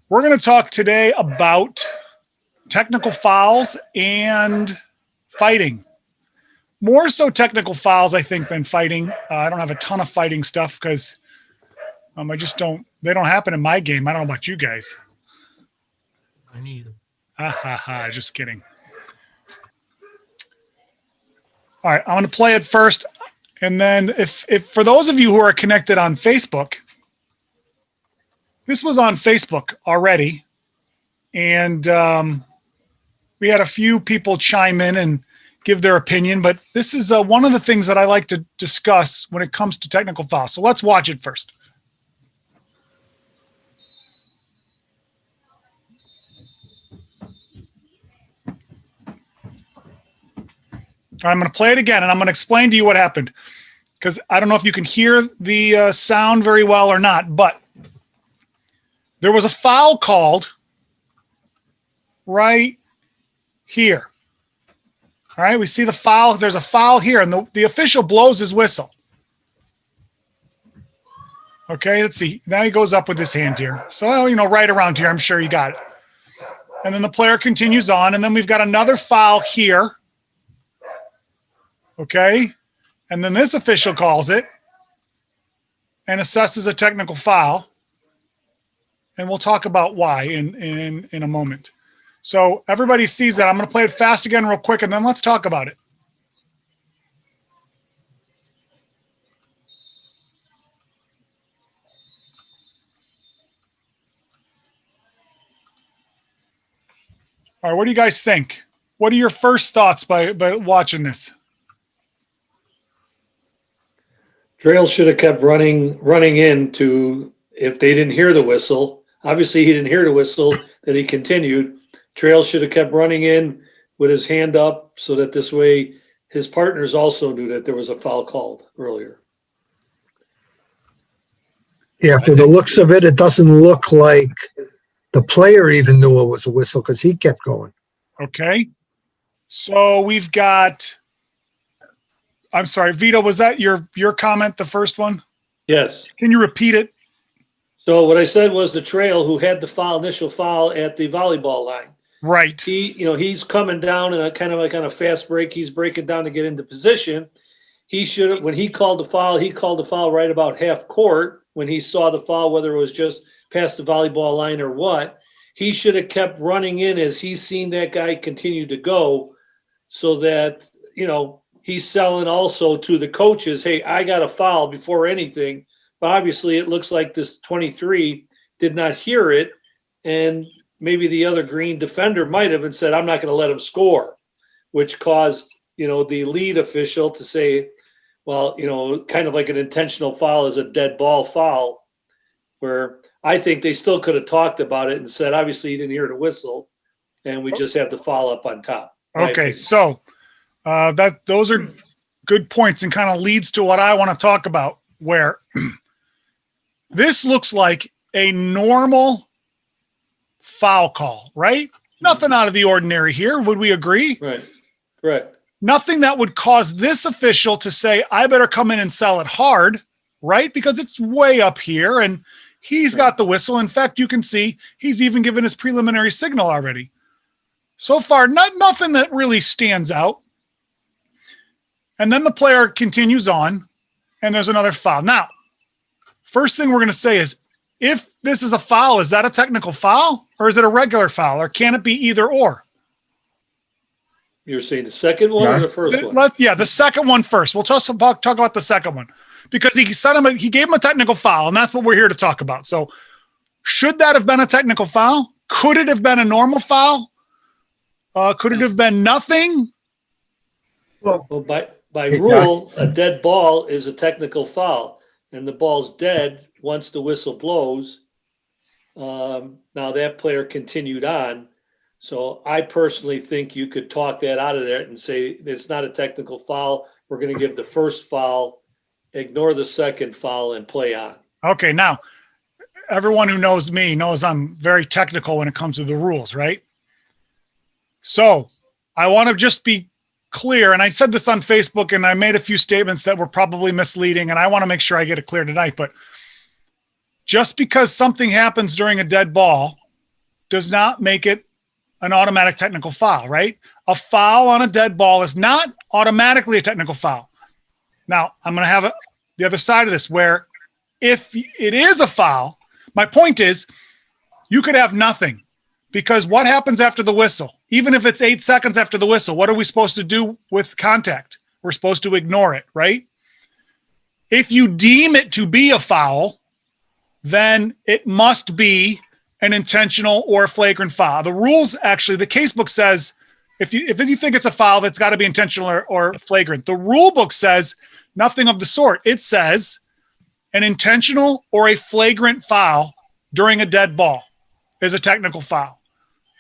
We're going to talk today about technical fouls and fighting. More so technical fouls, I think, than fighting. I don't have a ton of fighting stuff because they don't happen in my game. I don't know about you guys. I neither. Just kidding. All right, I'm going to play it first. And then if for those of you who are connected on Facebook, this was on Facebook already. And we had a few people chime in and give their opinion, but this is one of the things that I like to discuss when it comes to technical fouls. So let's watch it first. I'm going to play it again, and I'm going to explain to you what happened, because I don't know if you can hear the sound very well or not, but there was a foul called right here. All right, we see the foul. There's a foul here, and the official blows his whistle. Okay, let's see. Now he goes up with his hand here. So, right around here, I'm sure you got it. And then the player continues on, and then we've got another foul here. Okay, and then this official calls it and assesses a technical foul. And we'll talk about why in a moment. So everybody sees that. I'm going to play it fast again real quick, and then let's talk about it. All right, what do you guys think? What are your first thoughts by watching this? Trail should have kept running in to, if they didn't hear the whistle. Obviously, he didn't hear the whistle, that he continued. Trail should have kept running in with his hand up so that this way his partners also knew that there was a foul called earlier. Yeah, for the looks of it, it doesn't look like the player even knew it was a whistle because he kept going. Okay. So we've got, I'm sorry, Vito, was that your comment, the first one? Yes. Can you repeat it? So what I said was the Trail who had the initial foul at the volleyball line. Right. He's coming down in a kind of a fast break. He's breaking down to get into position. He should have, when he called the foul right about half court when he saw the foul, whether it was just past the volleyball line or what. He should have kept running in as he's seen that guy continue to go, so that, he's selling also to the coaches, hey, I got a foul before anything. But obviously it looks like this 23 did not hear it, and maybe the other green defender might have and said, I'm not going to let him score, which caused, the lead official to say, well, kind of like an intentional foul is a dead ball foul, where I think they still could have talked about it and said, obviously you didn't hear the whistle, and we just have the foul up on top. Okay, so those are good points and kind of leads to what I want to talk about, where this looks like a normal foul call, right? Nothing out of the ordinary here. Would we agree? Right. Correct. Nothing that would cause this official to say, I better come in and sell it hard, right? Because it's way up here and he's got the whistle. In fact, you can see he's even given his preliminary signal already. So far, nothing that really stands out. And then the player continues on and there's another foul. Now, first thing we're going to say is, if this is a foul, is that a technical foul or is it a regular foul, or can it be either or? You're saying the second one or the first one? The second one first. We'll talk about the second one, because he gave him a technical foul, and that's what we're here to talk about. So should that have been a technical foul? Could it have been a normal foul? Could it have been nothing? Well, by rule, a dead ball is a technical foul, and the ball's dead once the whistle blows. Now that player continued on. So I personally think you could talk that out of there and say it's not a technical foul. We're going to give the first foul, ignore the second foul, and play on. Okay, now everyone who knows me knows I'm very technical when it comes to the rules, right? So I want to just be clear, and I said this on Facebook, and I made a few statements that were probably misleading, and I want to make sure I get it clear tonight. But just because something happens during a dead ball does not make it an automatic technical foul, right? A foul on a dead ball is not automatically a technical foul. Now, I'm going to have the other side of this where if it is a foul, my point is you could have nothing because what happens after the whistle? Even if it's 8 seconds after the whistle, what are we supposed to do with contact? We're supposed to ignore it, right? If you deem it to be a foul, then it must be an intentional or flagrant foul. The rules, actually, the case book says if you think it's a foul, that's got to be intentional or flagrant. The rule book says nothing of the sort. It says an intentional or a flagrant foul during a dead ball is a technical foul.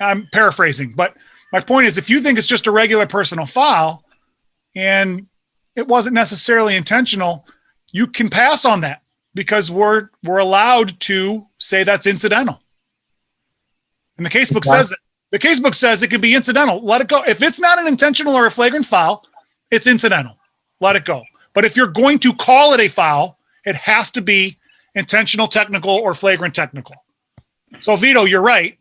I'm paraphrasing, but my point is if you think it's just a regular personal foul and it wasn't necessarily intentional, you can pass on that because we're allowed to say that's incidental. And the casebook says that. The casebook says it can be incidental. Let it go. If it's not an intentional or a flagrant foul, it's incidental. Let it go. But if you're going to call it a foul, it has to be intentional technical or flagrant technical. So Vito, you're right,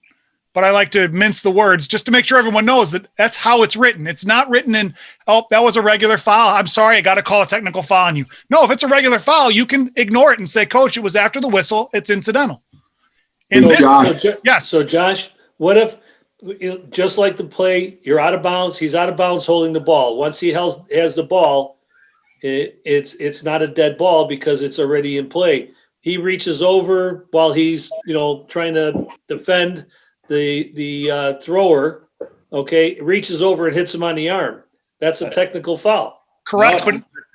but I like to mince the words just to make sure everyone knows that that's how it's written. It's not written in, oh, that was a regular foul. I'm sorry, I got to call a technical foul on you. No, if it's a regular foul, you can ignore it and say, Coach, it was after the whistle. It's incidental. Yes. So Josh, what if, just like the play, you're out of bounds, he's out of bounds holding the ball. Once he has the ball, it's not a dead ball because it's already in play. He reaches over while he's, trying to defend the thrower, okay, reaches over and hits him on the arm. That's a technical foul. Correct,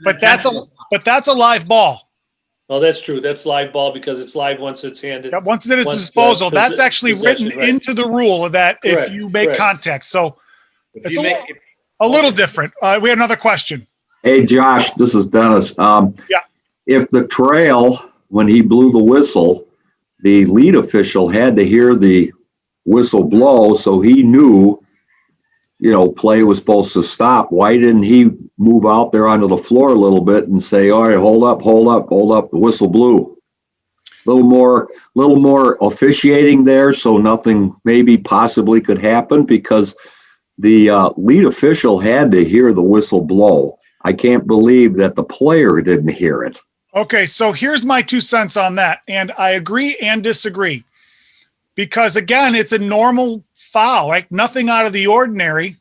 but that's a live ball. Oh, that's true. That's live ball because it's live once it's handed. Yeah, once it is disposal, that's actually written into the rule that correct, if you make contact. So it's a little different. We have another question. Hey, Josh, this is Dennis. Yeah. If the trail, when he blew the whistle, the lead official had to hear the whistle blow, so he knew, play was supposed to stop. Why didn't he move out there onto the floor a little bit and say, all right, hold up, the whistle blew? A little more officiating there so nothing maybe possibly could happen because the lead official had to hear the whistle blow. I can't believe that the player didn't hear it. Okay, so here's my 2 cents on that, and I agree and disagree. Because, again, it's a normal foul, like nothing out of the ordinary.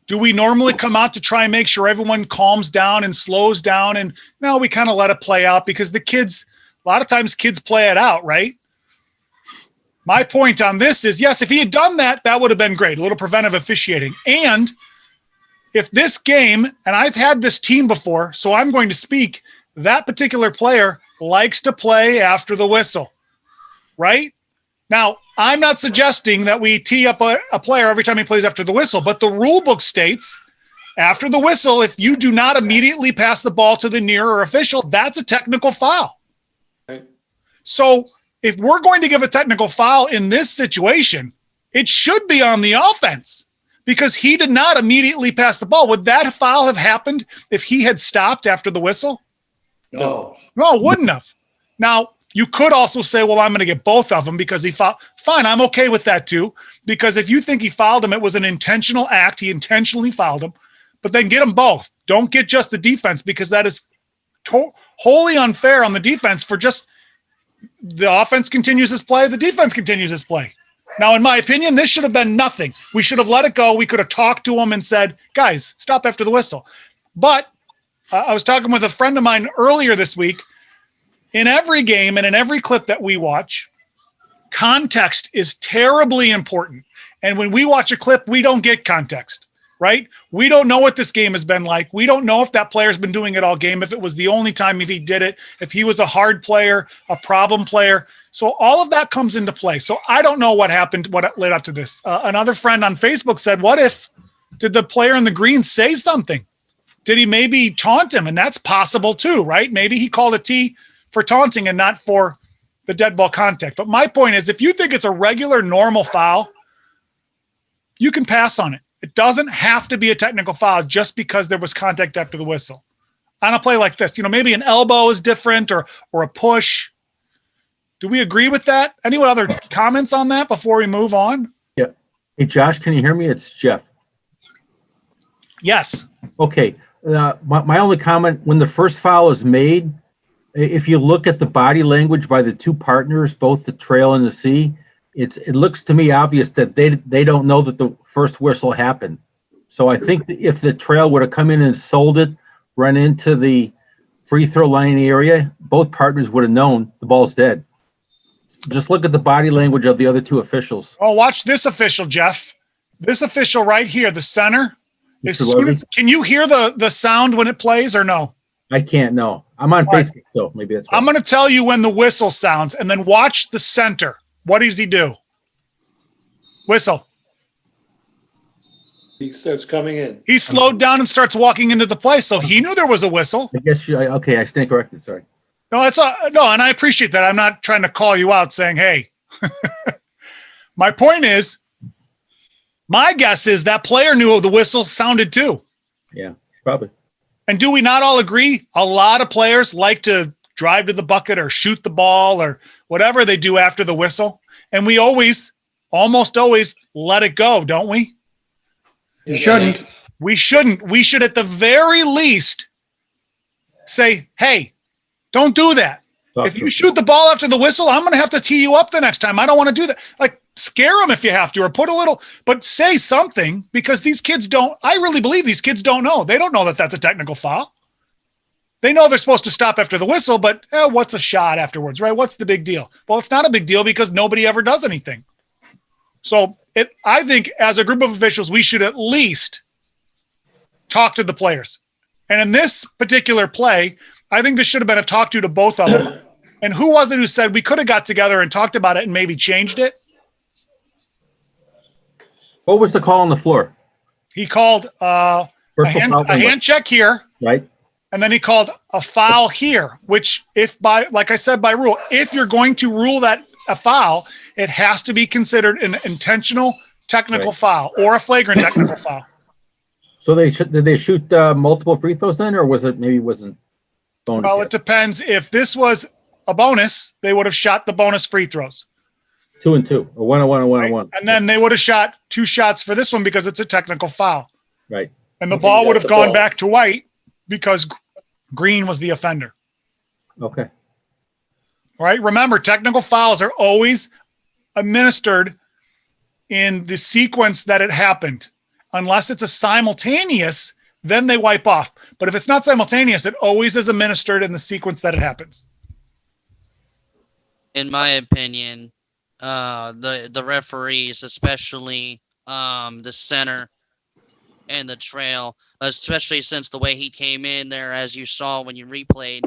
Do we normally come out to try and make sure everyone calms down and slows down? And no, we kind of let it play out because a lot of times kids play it out, right? My point on this is, yes, if he had done that, that would have been great, a little preventive officiating. And if this game, and I've had this team before, so I'm going to speak, that particular player likes to play after the whistle, right? Now, I'm not suggesting that we tee up a player every time he plays after the whistle, but the rule book states after the whistle, if you do not immediately pass the ball to the nearer official, that's a technical foul. Right. So if we're going to give a technical foul in this situation, it should be on the offense because he did not immediately pass the ball. Would that foul have happened if he had stopped after the whistle? No, it wouldn't have. Now, you could also say, well, I'm going to get both of them because he fouled. Fine, I'm okay with that too. Because if you think he fouled him, it was an intentional act. He intentionally fouled him. But then get them both. Don't get just the defense because that is wholly unfair on the defense for just the offense continues his play, the defense continues his play. Now, in my opinion, this should have been nothing. We should have let it go. We could have talked to him and said, guys, stop after the whistle. But I was talking with a friend of mine earlier this week. In every game and in every clip that we watch, context is terribly important. And when we watch a clip, we don't get context, right? We don't know what this game has been like. We don't know if that player's been doing it all game, if it was the only time if he did it, if he was a hard player, a problem player. So all of that comes into play. So I don't know what happened, what led up to this. Another friend on Facebook said, did the player in the green say something? Did he maybe taunt him? And that's possible too, right? Maybe he called a T for taunting and not for the dead ball contact. But my point is, if you think it's a regular, normal foul, you can pass on it. It doesn't have to be a technical foul just because there was contact after the whistle. On a play like this, maybe an elbow is different or a push. Do we agree with that? Anyone other comments on that before we move on? Yeah. Hey, Josh, can you hear me? It's Jeff. Yes. Okay. My only comment, when the first foul is made, if you look at the body language by the two partners, both the trail and the C, it looks to me obvious that they don't know that the first whistle happened. So I think if the trail would have come in and sold it, run into the free throw line area, both partners would have known the ball's dead. Just look at the body language of the other two officials. Oh, watch this official, Jeff. This official right here, the center. Can you hear the sound when it plays or no? I can't know. I'm on Facebook, so maybe that's right. I'm going to tell you when the whistle sounds, and then watch the center. What does he do? Whistle. He starts coming in. He slowed down and starts walking into the play, so he knew there was a whistle. I guess I stand corrected. Sorry. No, and I appreciate that. I'm not trying to call you out saying, hey. My point is, my guess is that player knew the whistle sounded too. Yeah, probably. And do we not all agree? A lot of players like to drive to the bucket or shoot the ball or whatever they do after the whistle. And we almost always let it go, don't we? You shouldn't. We shouldn't. We should at the very least say, hey, don't do that. If you shoot the ball after the whistle, I'm going to have to tee you up the next time. I don't want to do that. Like, scare them if you have to, or put a little, but say something, because these kids I really believe these kids don't know. They don't know that that's a technical foul. They know they're supposed to stop after the whistle, but what's a shot afterwards, right? What's the big deal? Well, it's not a big deal because nobody ever does anything. So I think as a group of officials, we should at least talk to the players. And in this particular play, I think this should have been a talk to both of them. And who was it who said we could have got together and talked about it and maybe changed it? What was the call on the floor? He called a hand check here. Right. And then he called a foul here, which like I said, by rule, if you're going to rule that a foul, it has to be considered an intentional technical foul or a flagrant technical foul. So did they shoot multiple free throws then, or wasn't bonus? Well, it depends. If this was a bonus, they would have shot the bonus free throws. 2 and 2, or 1 and 1 and 1 and 1. And then they would have shot 2 shots for this one because it's a technical foul. Right. And the ball would have gone back to white because green was the offender. Okay. All right. Remember, technical fouls are always administered in the sequence that it happened. Unless it's a simultaneous, then they wipe off. But if it's not simultaneous, it always is administered in the sequence that it happens. In my opinion, the referees, especially the center and the trail, especially since the way he came in there, as you saw when you replayed,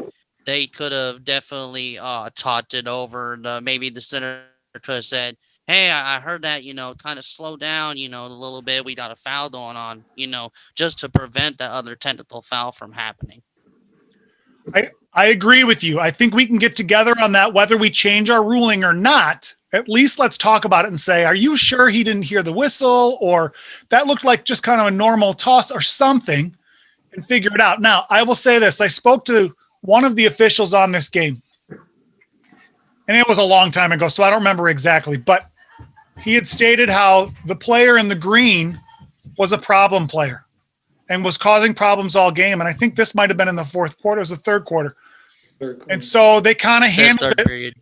they could have definitely talked it over. Maybe the center could have said, hey, I heard that, kind of slow down, a little bit. We got a foul going on, just to prevent that other technical foul from happening. I agree with you. I think we can get together on that, whether we change our ruling or not. At least let's talk about it and say, are you sure he didn't hear the whistle, or that looked like just kind of a normal toss or something, and figure it out. Now, I will say this. I spoke to one of the officials on this game, and it was a long time ago, so I don't remember exactly, but he had stated how the player in the green was a problem player and was causing problems all game. And I think this might have been in the fourth quarter. It was the third quarter. And so they kind of handled it. Period.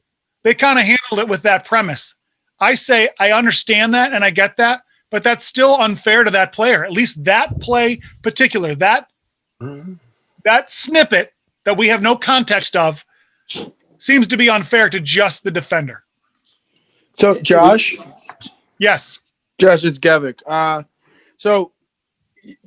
They kind of handled it with that premise. I say, I understand that and I get that, but that's still unfair to that player. At least that play particular, that snippet that we have no context of seems to be unfair to just the defender. So, Josh? Yes. Josh, it's Gevick. So,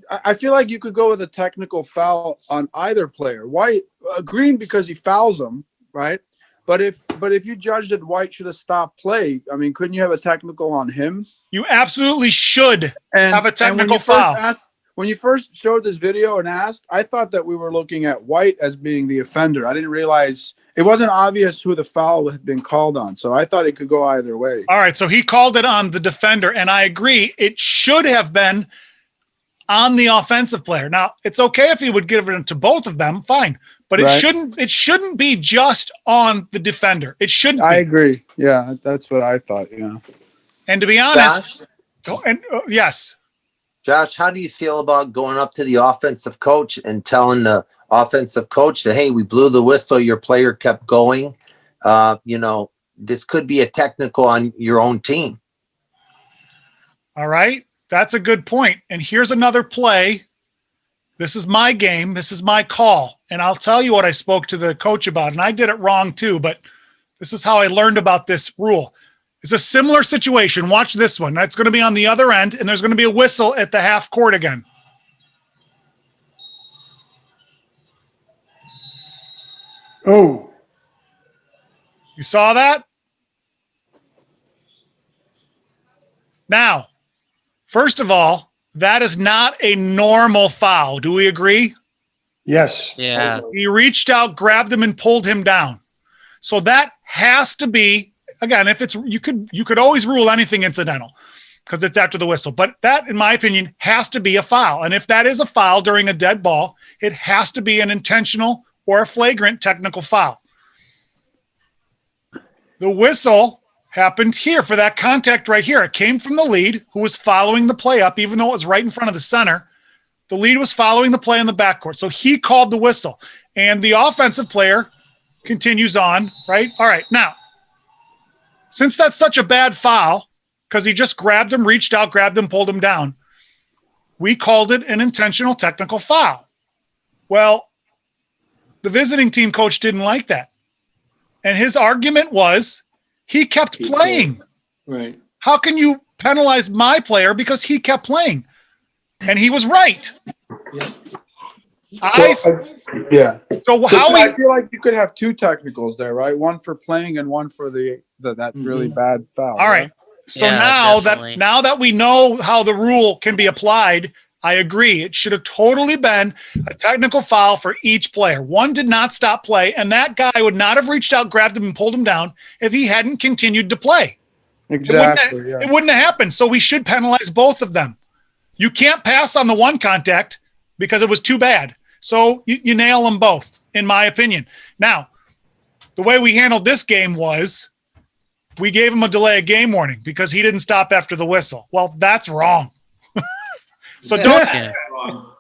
I feel like you could go with a technical foul on either player. White, Green, because he fouls him, right? But if you judged that White should have stopped play, I mean, couldn't you have a technical on him? You absolutely should have a technical foul. When you first showed this video and asked, I thought that we were looking at White as being the offender. I didn't realize it wasn't obvious who the foul had been called on. So I thought it could go either way. All right. So he called it on the defender, and I agree. It should have been on the offensive player. Now, it's okay if he would give it to both of them. Fine. but Right. it shouldn't be just on the defender. It shouldn't I be. agree. Yeah, that's what I thought. Yeah. And to be honest, yes. Josh, how do you feel about going up to the offensive coach and telling the offensive coach that, hey, we blew the whistle, your player kept going? This could be a technical on your own team. All right. That's a good point. And here's another play. This is my game. This is my call. And I'll tell you what I spoke to the coach about. And I did it wrong too, but this is how I learned about this rule. It's a similar situation. Watch this one. That's going to be on the other end, and there's going to be a whistle at the half court again. Oh, You saw that? Now, first of all, that is not a normal foul. Do we agree? yes. Yeah. He reached out, grabbed him, and pulled him down. So that has to be, again, if it's you could always rule anything incidental because it's after the whistle. But that, in my opinion, has to be a foul. And if that is a foul during a dead ball, it has to be an intentional or a flagrant technical foul. The whistle happened here for that contact right here. It came from the lead who was following the play up, even though it was right in front of the center. The lead was following the play in the backcourt. So he called the whistle. And the offensive player continues on, right? All right. Now, since that's such a bad foul, because he just grabbed him, reached out, grabbed him, pulled him down, we called it an intentional technical foul. Well, the visiting team coach didn't like that. And his argument was he kept playing. Right. How can you penalize my player because he kept playing? And he was right. Yeah. Yeah. So So how I we feel like you could have two technicals there, right? One for playing and one for that really bad foul. all right. So Yeah, now definitely. that we know how the rule can be applied, I agree. It should have totally been a technical foul for each player. One did not stop play, and that guy would not have reached out, grabbed him, and pulled him down if he hadn't continued to play. Exactly. It wouldn't have happened. So we should penalize both of them. You can't pass on the one contact because it was too bad. So you nail them both, in my opinion. Now, the way we handled this game was we gave him a delay of game warning because he didn't stop after the whistle. Well, that's wrong. So Yeah.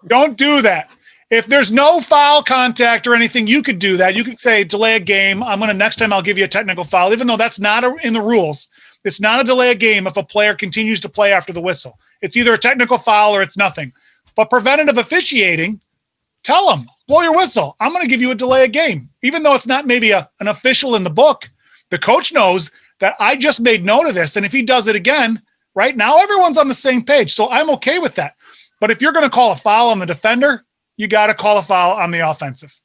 don't do that. If there's no foul contact or anything, you could do that. You could say delay a game. Next time I'll give you a technical foul, even though that's not in the rules. It's not a delay a game if a player continues to play after the whistle. It's either a technical foul or it's nothing. But preventative officiating, tell them, blow your whistle. I'm going to give you a delay a game. Even though it's not maybe an official in the book, the coach knows that I just made note of this. And if he does it again, right now, everyone's on the same page. So I'm okay with that. But if you're going to call a foul on the defender, you got to call a foul on the offensive.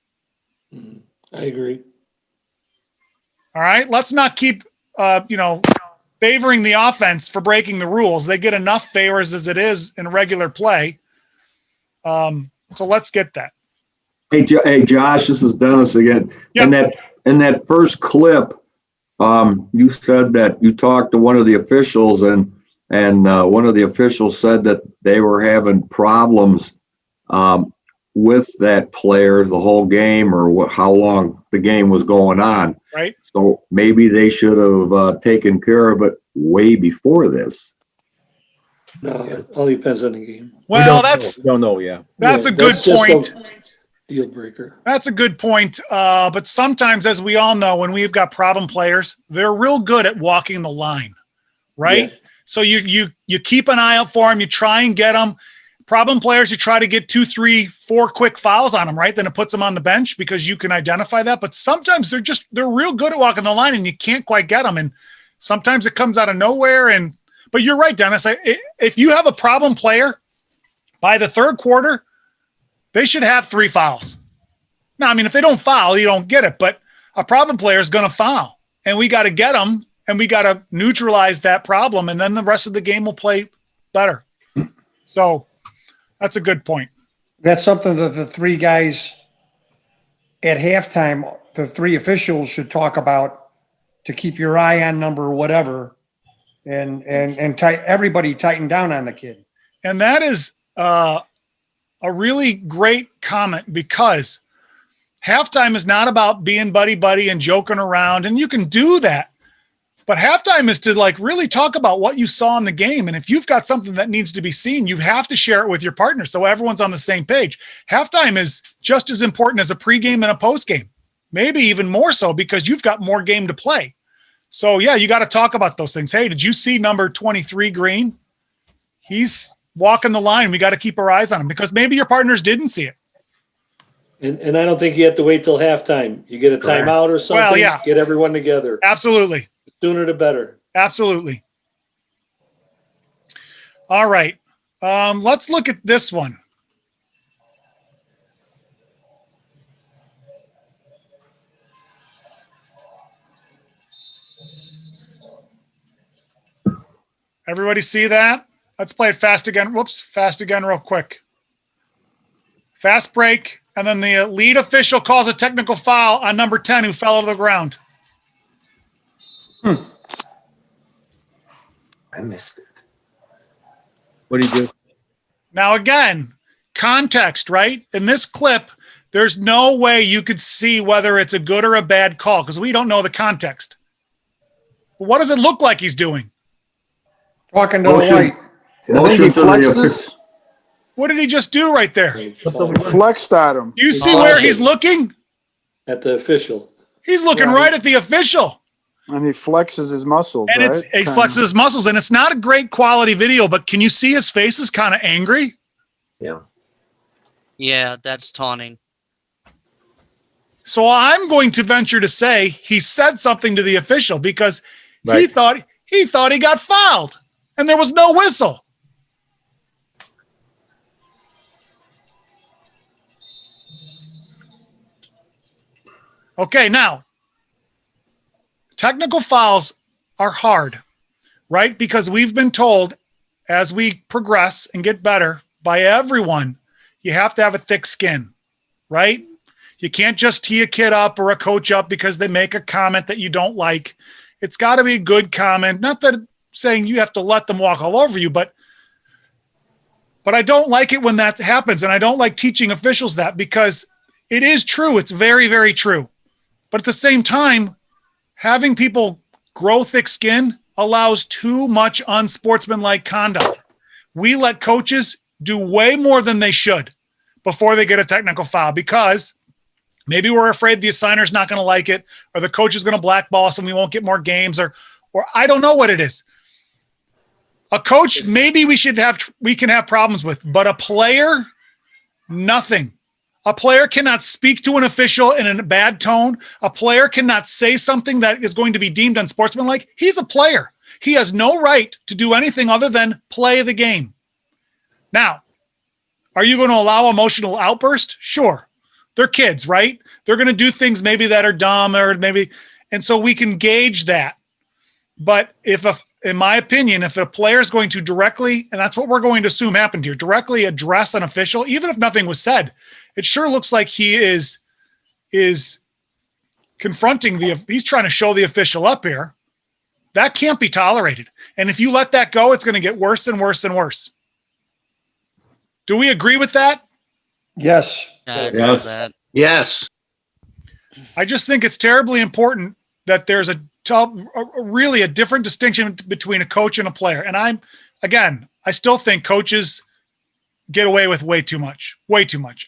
I agree. All right. Let's not keep, favoring the offense for breaking the rules. They get enough favors as it is in regular play. So let's get that. Hey, Josh, this is Dennis again. Yep. In that first clip, you said that you talked to one of the officials and one of the officials said that they were having problems with that player the whole game or how long the game was going on. Right. So maybe they should have taken care of it way before this. No, it all depends on the game. Well, We don't know. Yeah. that's Yeah, a good that's just point. a deal breaker. That's a good point. But sometimes, as we all know, when we've got problem players, they're real good at walking the line, right? Yeah. So you keep an eye out for them. You try and get them. Problem players, you try to get 2, 3, 4 quick fouls on them, right? Then it puts them on the bench because you can identify that. But sometimes they're real good at walking the line and you can't quite get them. And sometimes it comes out of nowhere. But you're right, Dennis. If you have a problem player by the third quarter, they should have 3 fouls. Now, I mean, if they don't foul, you don't get it. But a problem player is going to foul. And we got to get them. And we got to neutralize that problem. And then the rest of the game will play better. So that's a good point. That's something that the three guys at halftime, the 3 officials should talk about to keep your eye on number whatever and everybody tighten down on the kid. And that is a really great comment because Halftime is not about being buddy and joking around, and you can do that. But halftime is to like really talk about what you saw in the game. And if you've got something that needs to be seen, you have to share it with your partner so everyone's on the same page. Halftime is just as important as a pregame and a postgame, maybe even more so because you've got more game to play. So yeah, you got to talk about those things. Hey, did you see number 23 Green? He's walking the line. We got to keep our eyes on him because maybe your partners didn't see it. And I don't think you have to wait till halftime. You get a timeout or something. Well, yeah. Get everyone together. Absolutely. Sooner the better. Absolutely. All right. Let's look at this one. Everybody see that? Let's play it fast again. Whoops. Fast again real quick. Fast break. And then the lead official calls a technical foul on number 10 who fell to the ground. I missed it. What do you do? Now, again, context, right? In this clip, there's no way you could see whether it's a good or a bad call because we don't know the context. But what does it look like he's doing? Talking to the Motion. light. I think he flexes, What did he just do right there? flexed at him. You see where he's looking? At the official. He's looking Yeah. right at the official. And he flexes his muscles, And right? he flexes his muscles, and it's not a great quality video, but can you see his face is kind of angry? Yeah. Yeah, that's taunting. So I'm going to venture to say he said something to the official because he thought he got fouled, and there was no whistle. Okay, now, technical fouls are hard, right? Because we've been told as we progress and get better by everyone, you have to have a thick skin, right? You can't just tee a kid up or a coach up because they make a comment that you don't like. It's got to be a good comment. Not that saying you have to let them walk all over you, but I don't like it when that happens. And I don't like teaching officials that because it is true. It's very, very true. But at the same time, having people grow thick skin allows too much unsportsmanlike conduct. We let coaches do way more than they should before they get a technical foul because maybe we're afraid the assigner's not going to like it or the coach is going to blackball us and we won't get more games or I don't know what it is. A coach, maybe we can have problems with, but a player, nothing. A player cannot speak to an official in a bad tone. A player cannot say something that is going to be deemed unsportsmanlike. He's a player. He has no right to do anything other than play the game. Now, are you going to allow emotional outburst? Sure. They're kids, right? They're going to do things maybe that are dumb or maybe, and so we can gauge that. But in my opinion, if a player is going to directly, and that's what we're going to assume happened here, directly address an official, even if nothing was said, it sure looks like he is confronting he's trying to show the official up here. That can't be tolerated. And if you let that go, it's going to get worse and worse and worse. Do we agree with that? Yes. I agree with Yes. that. Yes. I just think it's terribly important that there's really a different distinction between a coach and a player. And I still think coaches get away with way too much.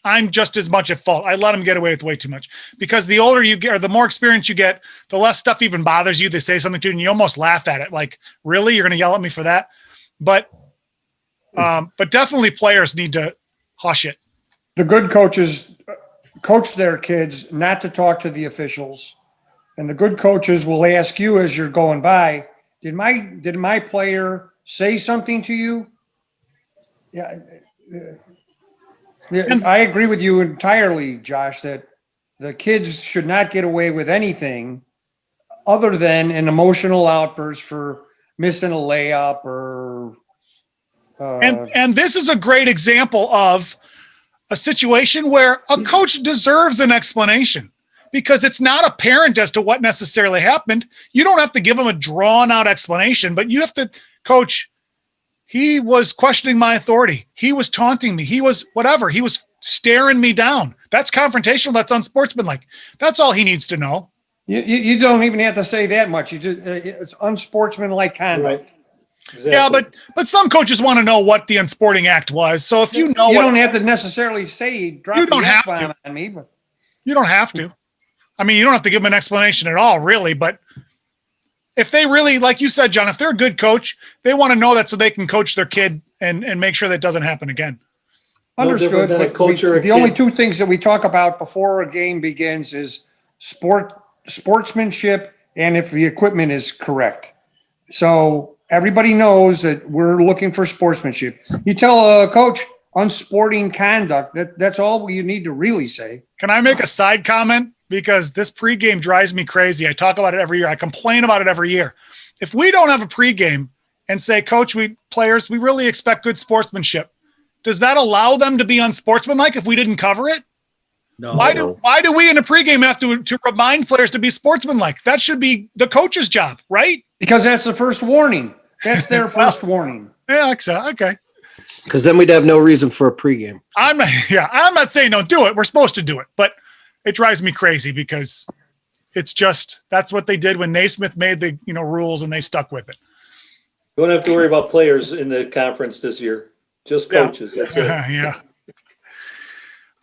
I'm just as much at fault. I let them get away with way too much because the older you get or the more experience you get, the less stuff even bothers you. They say something to you and you almost laugh at it. Like, really? You're going to yell at me for that? But definitely players need to hush it. The good coaches coach their kids not to talk to the officials. And the good coaches will ask you as you're going by, did my player say something to you? Yeah. I agree with you entirely, Josh, that the kids should not get away with anything other than an emotional outburst for missing a layup or and this is a great example of a situation where a coach deserves an explanation because it's not apparent as to what necessarily happened. You don't have to give him a drawn out explanation, but you have to, coach, he was questioning my authority. He was taunting me. He was whatever. He was staring me down. That's confrontational. That's unsportsmanlike. That's all he needs to know. You don't even have to say that much. You just, it's unsportsmanlike conduct. Right. Exactly. Yeah, but some coaches want to know what the unsporting act was. So if you know, You don't have to necessarily say drop You don't the have F-bomb to. on me, but you don't have to. I mean, you don't have to give them an explanation at all, really. But if they really, like you said, John, if they're a good coach, they want to know that so they can coach their kid and make sure that doesn't happen again. No different understood. than a But coach or a the only kid. two things that we talk about before a game begins is sportsmanship and if the equipment is correct. So everybody knows that we're looking for sportsmanship. You tell a coach unsporting conduct, that's all you need to really say. Can I make a side comment? Because this pregame drives me crazy. I talk about it every year. I complain about it every year. If we don't have a pregame and say, Coach, we really expect good sportsmanship, does that allow them to be unsportsmanlike if we didn't cover it? No. Why do we in a pregame have to remind players to be sportsmanlike? That should be the coach's job, right? Because that's the first warning. That's their first warning. Yeah, okay. Because then we'd have no reason for a pregame. I'm not saying don't do it. We're supposed to do it, but it drives me crazy because it's just that's what they did when Naismith made the rules and they stuck with it. You won't have to worry about players in the conference this year. Just coaches. That's it. Yeah.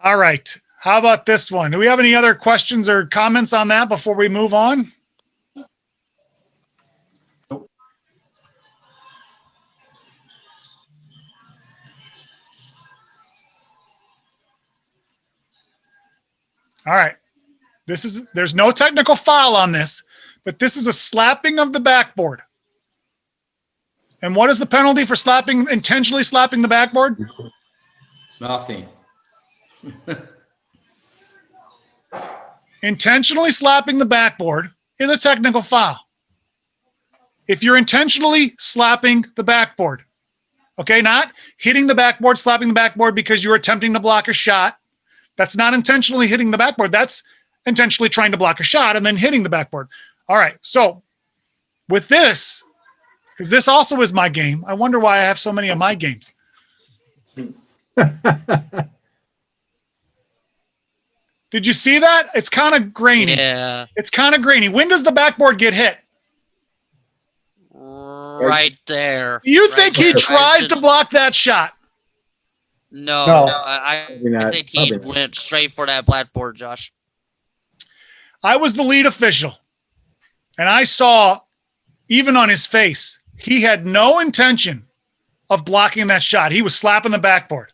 All right. How about this one? Do we have any other questions or comments on that before we move on? All right. There's no technical foul on this, but this is a slapping of the backboard. And what is the penalty for intentionally slapping the backboard? Nothing. Intentionally slapping the backboard is a technical foul. If you're intentionally slapping the backboard, okay, not hitting the backboard, slapping the backboard because you're attempting to block a shot. That's not intentionally hitting the backboard. That's intentionally trying to block a shot and then hitting the backboard. All right. So with this, because this also is my game, I wonder why I have so many of my games. Did you see that? It's kind of grainy. Yeah. It's kind of grainy. When does the backboard get hit? Right there. You Right think he there. tries to block that shot? No, No. I not. think he Probably not. went straight for that blackboard, Josh. I was the lead official, and I saw, even on his face, he had no intention of blocking that shot. He was slapping the backboard.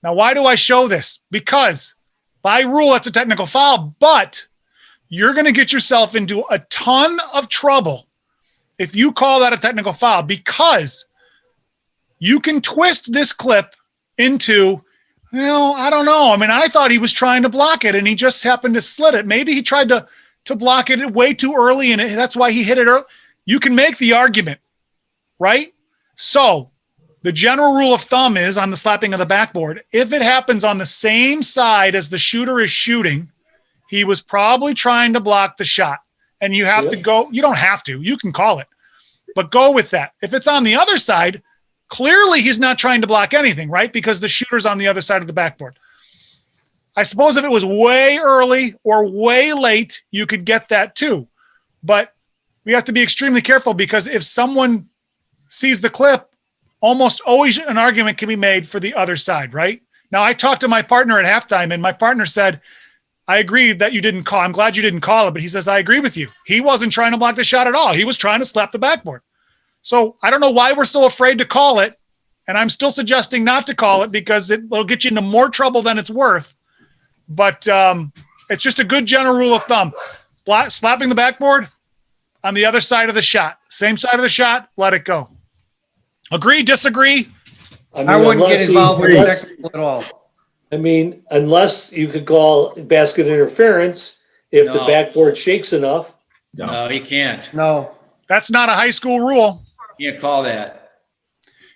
Now, why do I show this? Because by rule, it's a technical foul, but you're going to get yourself into a ton of trouble if you call that a technical foul, because you can twist this clip into, well, I don't know. I mean, I thought he was trying to block it and he just happened to slit it. Maybe he tried to block it way too early and that's why he hit it early. You can make the argument, right? So the general rule of thumb is on the slapping of the backboard, if it happens on the same side as the shooter is shooting, he was probably trying to block the shot. And you have to go, you don't have to, you can call it, but go with that. If it's on the other side, clearly he's not trying to block anything, right? Because the shooter's on the other side of the backboard. I suppose if it was way early or way late, you could get that too. But we have to be extremely careful because if someone sees the clip, almost always an argument can be made for the other side, right? Now, I talked to my partner at halftime and my partner said, I agree that you didn't call. I'm glad you didn't call it, but he says, I agree with you. He wasn't trying to block the shot at all. He was trying to slap the backboard. So I don't know why we're so afraid to call it. And I'm still suggesting not to call it because it will get you into more trouble than it's worth. But it's just a good general rule of thumb. Slapping the backboard on the other side of the shot. Same side of the shot, let it go. Agree, disagree? I wouldn't get involved with technical at all. I mean, unless you could call basket interference if the No. backboard shakes enough. No, he can't. No. That's not a high school rule. Can't call that.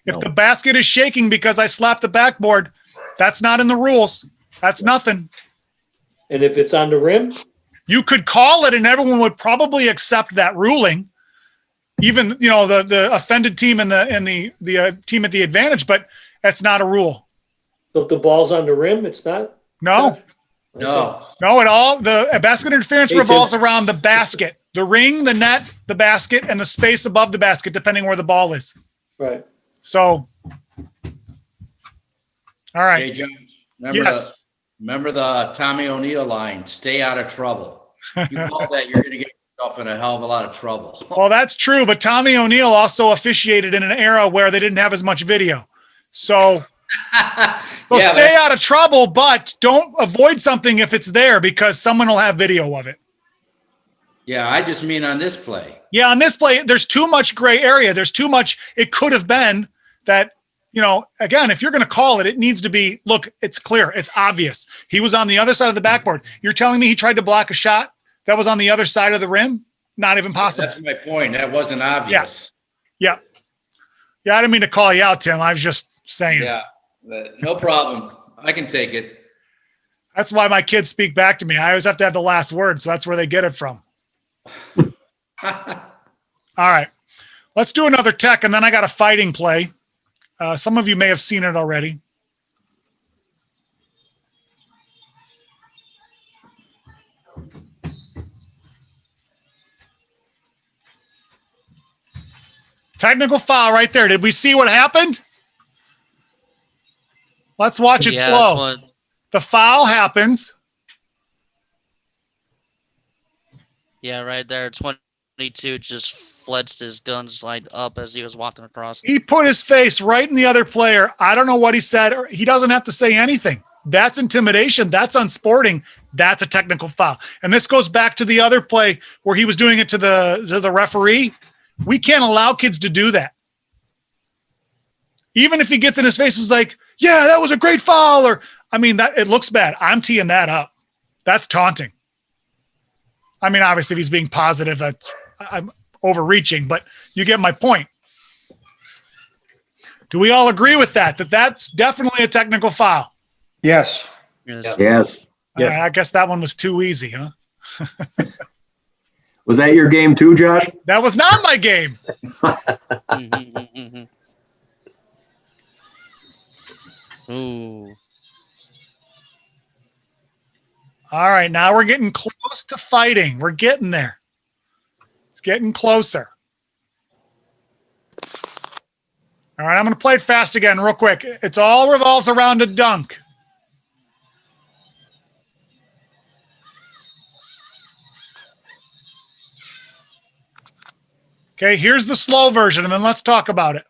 If the basket is shaking because I slapped the backboard, that's not in the rules. That's nothing. And if it's on the rim, You could call it and everyone would probably accept that ruling. Even, the offended team and the team at the advantage, but that's not a rule. So if the ball's on the rim, it's not? No, No. no, at all. The basket interference Hey, revolves Tim. around the basket, the ring, the net, the basket, and the space above the basket, depending where the ball is. Right. So, all right. Hey, John, Yes. remember the Tommy O'Neill line, stay out of trouble. You call that, you're going to get yourself in a hell of a lot of trouble. Well, that's true, but Tommy O'Neill also officiated in an era where they didn't have as much video. So Yeah, stay out of trouble, but don't avoid something if it's there because someone will have video of it. Yeah, I just mean on this play. Yeah, on this play, there's too much gray area. There's too much. It could have been that, again, if you're going to call it, it needs to be, look, it's clear. It's obvious. He was on the other side of the backboard. You're telling me he tried to block a shot that was on the other side of the rim? Not even possible. That's my point. That wasn't obvious. Yeah. Yeah, I didn't mean to call you out, Tim. I was just saying. Yeah, no problem. I can take it. That's why my kids speak back to me. I always have to have the last word, so that's where they get it from. All right. Let's do another tech, and then I got a fighting play. Some of you may have seen it already. Technical foul right there. Did we see what happened? Let's watch it Yeah, slow. that's what- The foul happens. Yeah, right there. 22 just flexed his guns like up as he was walking across. He put his face right in the other player. I don't know what he said. He doesn't have to say anything. That's intimidation. That's unsporting. That's a technical foul. And this goes back to the other play where he was doing it to the referee. We can't allow kids to do that. Even if he gets in his face, is like, yeah, that was a great foul. Or, that it looks bad. I'm teeing that up. That's taunting. Obviously, if he's being positive, I'm overreaching, but you get my point. Do we all agree with that? That's definitely a technical foul. Yes. Yes. All right, I guess that one was too easy, huh? Was that your game too, Josh? That was not my game. Ooh. All right, now we're getting close to fighting. We're getting there. It's getting closer. All right, I'm going to play it fast again real quick. It's all revolves around a dunk. Okay, here's the slow version, and then let's talk about it.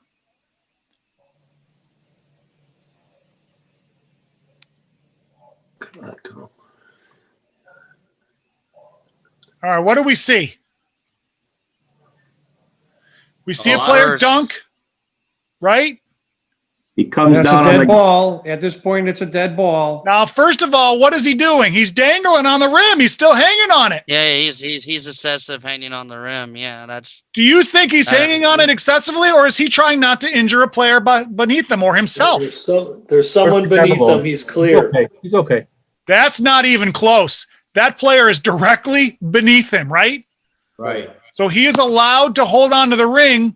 All right, what do we see? We see a player Ours. dunk, right? He comes That's a down on dead the ball. At this point, it's a dead ball. Now, first of all, what is he doing? He's dangling on the rim. He's still hanging on it. Yeah, he's excessive hanging on the rim. Yeah, that's Do you think he's hanging on it excessively, or is he trying not to injure a player beneath him or himself? There's someone beneath him. He's clear. He's okay. That's not even close. That player is directly beneath him, right? Right. So he is allowed to hold on to the ring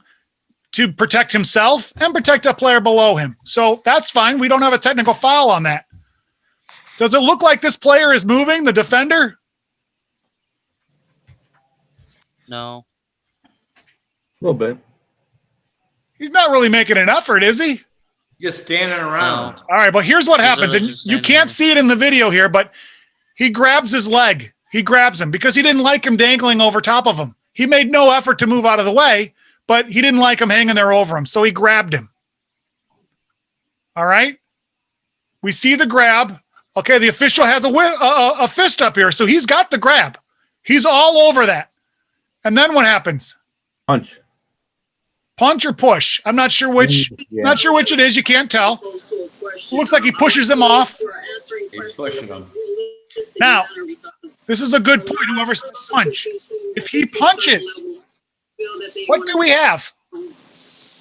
to protect himself and protect a player below him. So that's fine. We don't have a technical foul on that. Does it look like this player is moving, the defender? no. A little bit. He's not really making an effort, is he? Just standing around. All right, but here's what He's happens. And just you standing can't there. see it in the video here, but he grabs his leg. He grabs him because he didn't like him dangling over top of him. He made no effort to move out of the way, but he didn't like him hanging there over him. So he grabbed him. All right. We see the grab. Okay. The official has a fist up here. So he's got the grab. He's all over that. And then what happens? Punch. Punch or push? I'm not sure which. Yeah. Not sure which it is. You can't tell. Looks like he pushes him off. He's pushing him. Now, this is a good point. Whoever said punch. If he punches, what do we have?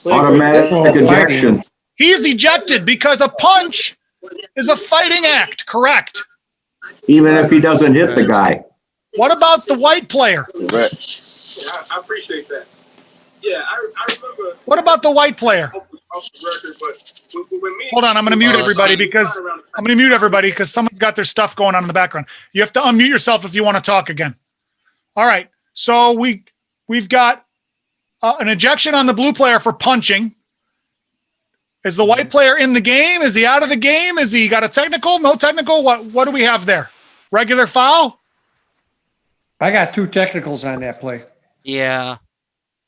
automatic ejection. He's ejected because a punch is a fighting act, correct? Even if he doesn't hit the guy. What about the white player? Yeah, I appreciate that. Yeah, I remember. What about the white player? Hold on, I'm going to mute everybody because someone's got their stuff going on in the background. You have to unmute yourself if you want to talk again. All right. So we've got an ejection on the blue player for punching. Is the white player in the game? Is he out of the game? Is he got a technical? No technical? What do we have there? Regular foul? I got 2 technicals on that play. Yeah.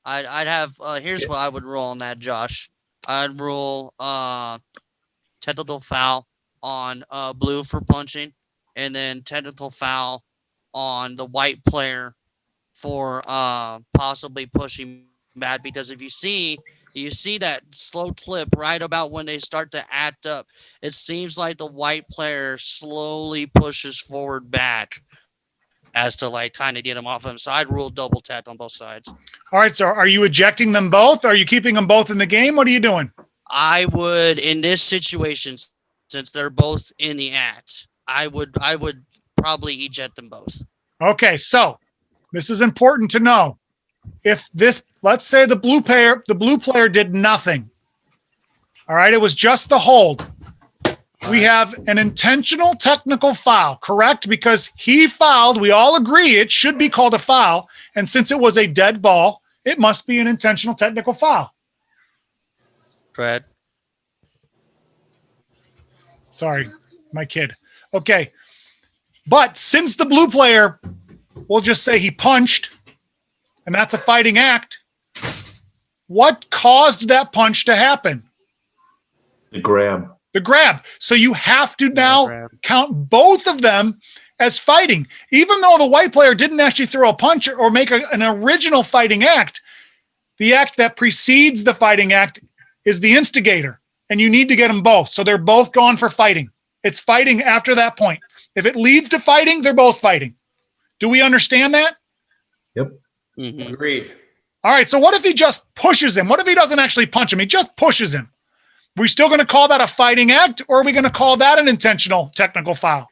I'd have here's what I would rule on that, Josh. I'd rule technical foul on blue for punching, and then technical foul on the white player for possibly pushing back, because if you see that slow clip right about when they start to act up, it seems like the white player slowly pushes forward back as to like kind of get him off him. So I'd rule double tap on both sides. All right. So are you ejecting them both? Are you keeping them both in the game? What are you doing? I would, in this situation, since they're both in the act, I would probably eject them both. Okay. So this is important to know. If this, let's say the blue player did nothing. All right. It was just the hold. We have an intentional technical foul, correct? Because he fouled. We all agree it should be called a foul. And since it was a dead ball, it must be an intentional technical foul. Fred. Sorry, my kid. Okay. But since the blue player, we'll just say he punched, and that's a fighting act, what caused that punch to happen? The grab. The grab. So you have to now count both of them as fighting. Even though the white player didn't actually throw a punch or make an original fighting act, the act that precedes the fighting act is the instigator, and you need to get them both. So they're both gone for fighting. It's fighting after that point. If it leads to fighting, they're both fighting. Do we understand that? Yep. Mm-hmm. Agreed. All right. So what if he just pushes him? What if he doesn't actually punch him? He just pushes him. We still going to call that a fighting act, or are we going to call that an intentional technical foul?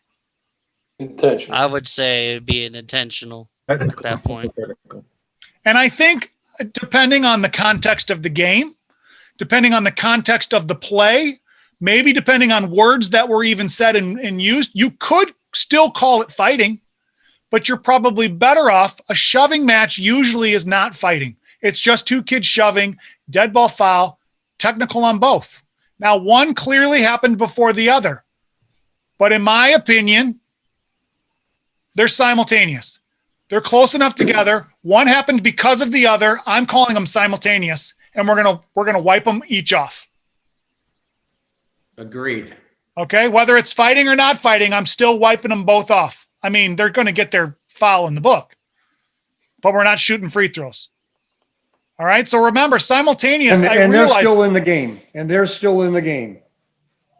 Intentional. I would say it'd be an intentional at that point. And I think depending on the context of the game, depending on the context of the play, maybe depending on words that were even said and used, you could still call it fighting, but you're probably better off. A shoving match usually is not fighting. It's just 2 kids shoving, dead ball foul, technical on both. Now, one clearly happened before the other, but in my opinion, they're simultaneous. They're close enough together. One happened because of the other. I'm calling them simultaneous, and we're gonna wipe them each off. Agreed. Okay, whether it's fighting or not fighting, I'm still wiping them both off. I mean, they're going to get their foul in the book, but we're not shooting free throws. All right. So remember, simultaneous. And they're still in the game. And they're still in the game.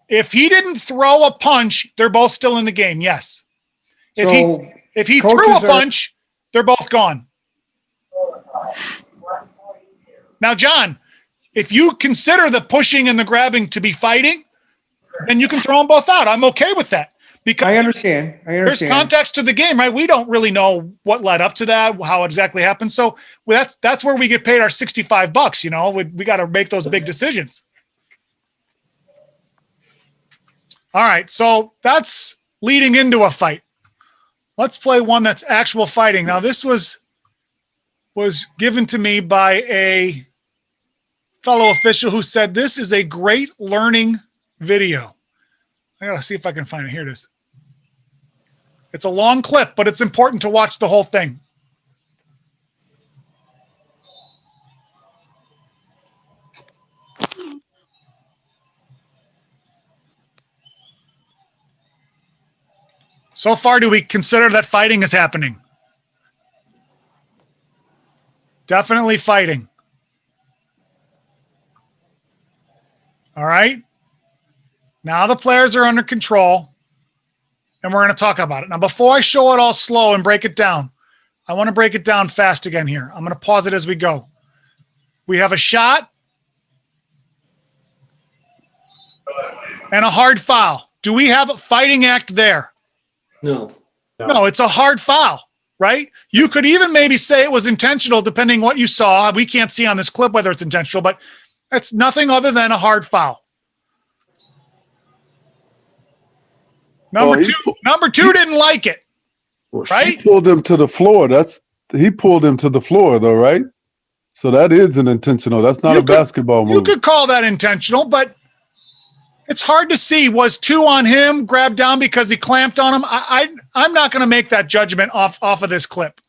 If he didn't throw a punch, they're both still in the game. Yes. If he threw a punch, they're both gone. Now, John, if you consider the pushing and the grabbing to be fighting, then you can throw them both out. I'm okay with that. Because I understand. There's context to the game, right? We don't really know what led up to that, how it exactly happened. So that's where we get paid our $65. You know, we got to make those big decisions. All right. So that's leading into a fight. Let's play one that's actual fighting. Now, this was given to me by a fellow official who said this is a great learning video. I got to see if I can find it. Here it is. It's a long clip, but it's important to watch the whole thing. So far, do we consider that fighting is happening? Definitely fighting. All right. Now the players are under control, and we're going to talk about it. Now, before I show it all slow and break it down, I want to break it down fast again here. I'm going to pause it as we go. We have a shot and a hard foul. Do we have a fighting act there? No. No, it's a hard foul, right? You could even maybe say it was intentional, depending what you saw. We can't see on this clip whether it's intentional, but It's nothing other than a hard foul. Number two didn't like it, He right? pulled him to the floor. He pulled him to the floor, though, right? So that is an intentional. That's not a basketball move. You could call that intentional, but it's hard to see. Was 2 on him, grabbed down because he clamped on him? I'm not going to make that judgment off of this clip.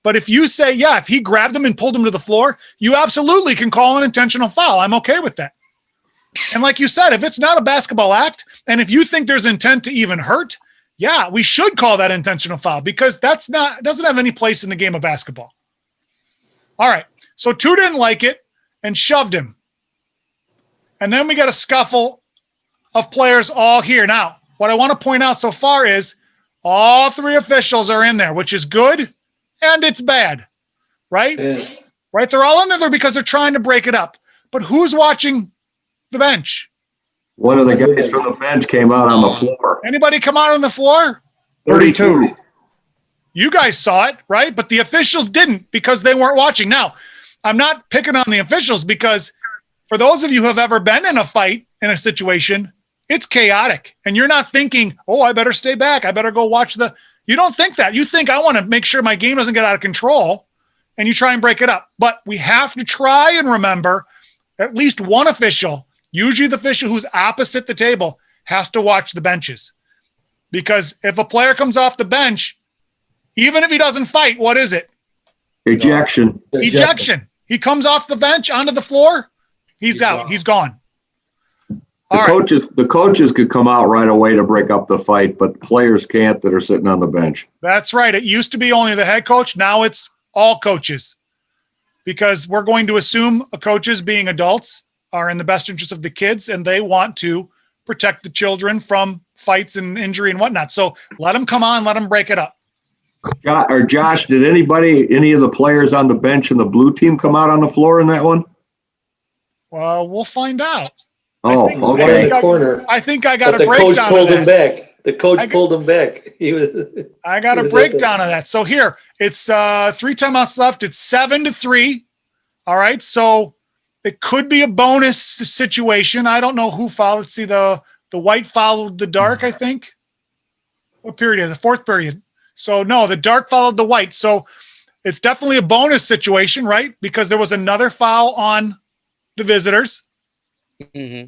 But if you say, yeah, if he grabbed him and pulled him to the floor, you absolutely can call an intentional foul. I'm okay with that. And like you said, if it's not a basketball act, and if you think there's intent to even hurt, yeah, we should call that intentional foul because doesn't have any place in the game of basketball. All right. So 2 didn't like it and shoved him. And then we got a scuffle of players all here. Now, what I want to point out so far is all 3 officials are in there, which is good and it's bad, right? Yeah. Right? They're all in there because they're trying to break it up. But who's watching the bench? One of the guys from the bench came out on the floor. Anybody come out on the floor? 32. You guys saw it, right? But the officials didn't because they weren't watching. Now, I'm not picking on the officials because for those of you who have ever been in a fight, in a situation, it's chaotic. And you're not thinking, oh, I better stay back. I better go watch you don't think that. You think I want to make sure my game doesn't get out of control and you try and break it up. But we have to try and remember at least one official, usually the official who's opposite the table, has to watch the benches. Because if a player comes off the bench, even if he doesn't fight, what is it? Ejection. Ejection. He comes off the bench onto the floor. He's out. He's gone. The coaches could come out right away to break up the fight, but players can't that are sitting on the bench. That's right. It used to be only the head coach. Now it's all coaches because we're going to assume coaches being adults are in the best interest of the kids and they want to protect the children from fights and injury and whatnot. So let them come on, let them break it up. Josh, did any of the players on the bench in the blue team come out on the floor in that one? Well, we'll find out. Oh, okay. In the corner. I think I got But a breakdown of that. The coach pulled him back. The coach pulled him back. I got a breakdown of that. So here, it's 3 timeouts left. It's 7-3. All right. So it could be a bonus situation. I don't know who fouled. Let's see. The white followed the dark, I think. What period is it? 4th period. So no, the dark followed the white. So it's definitely a bonus situation, right? Because there was another foul on the visitors. Mm-hmm.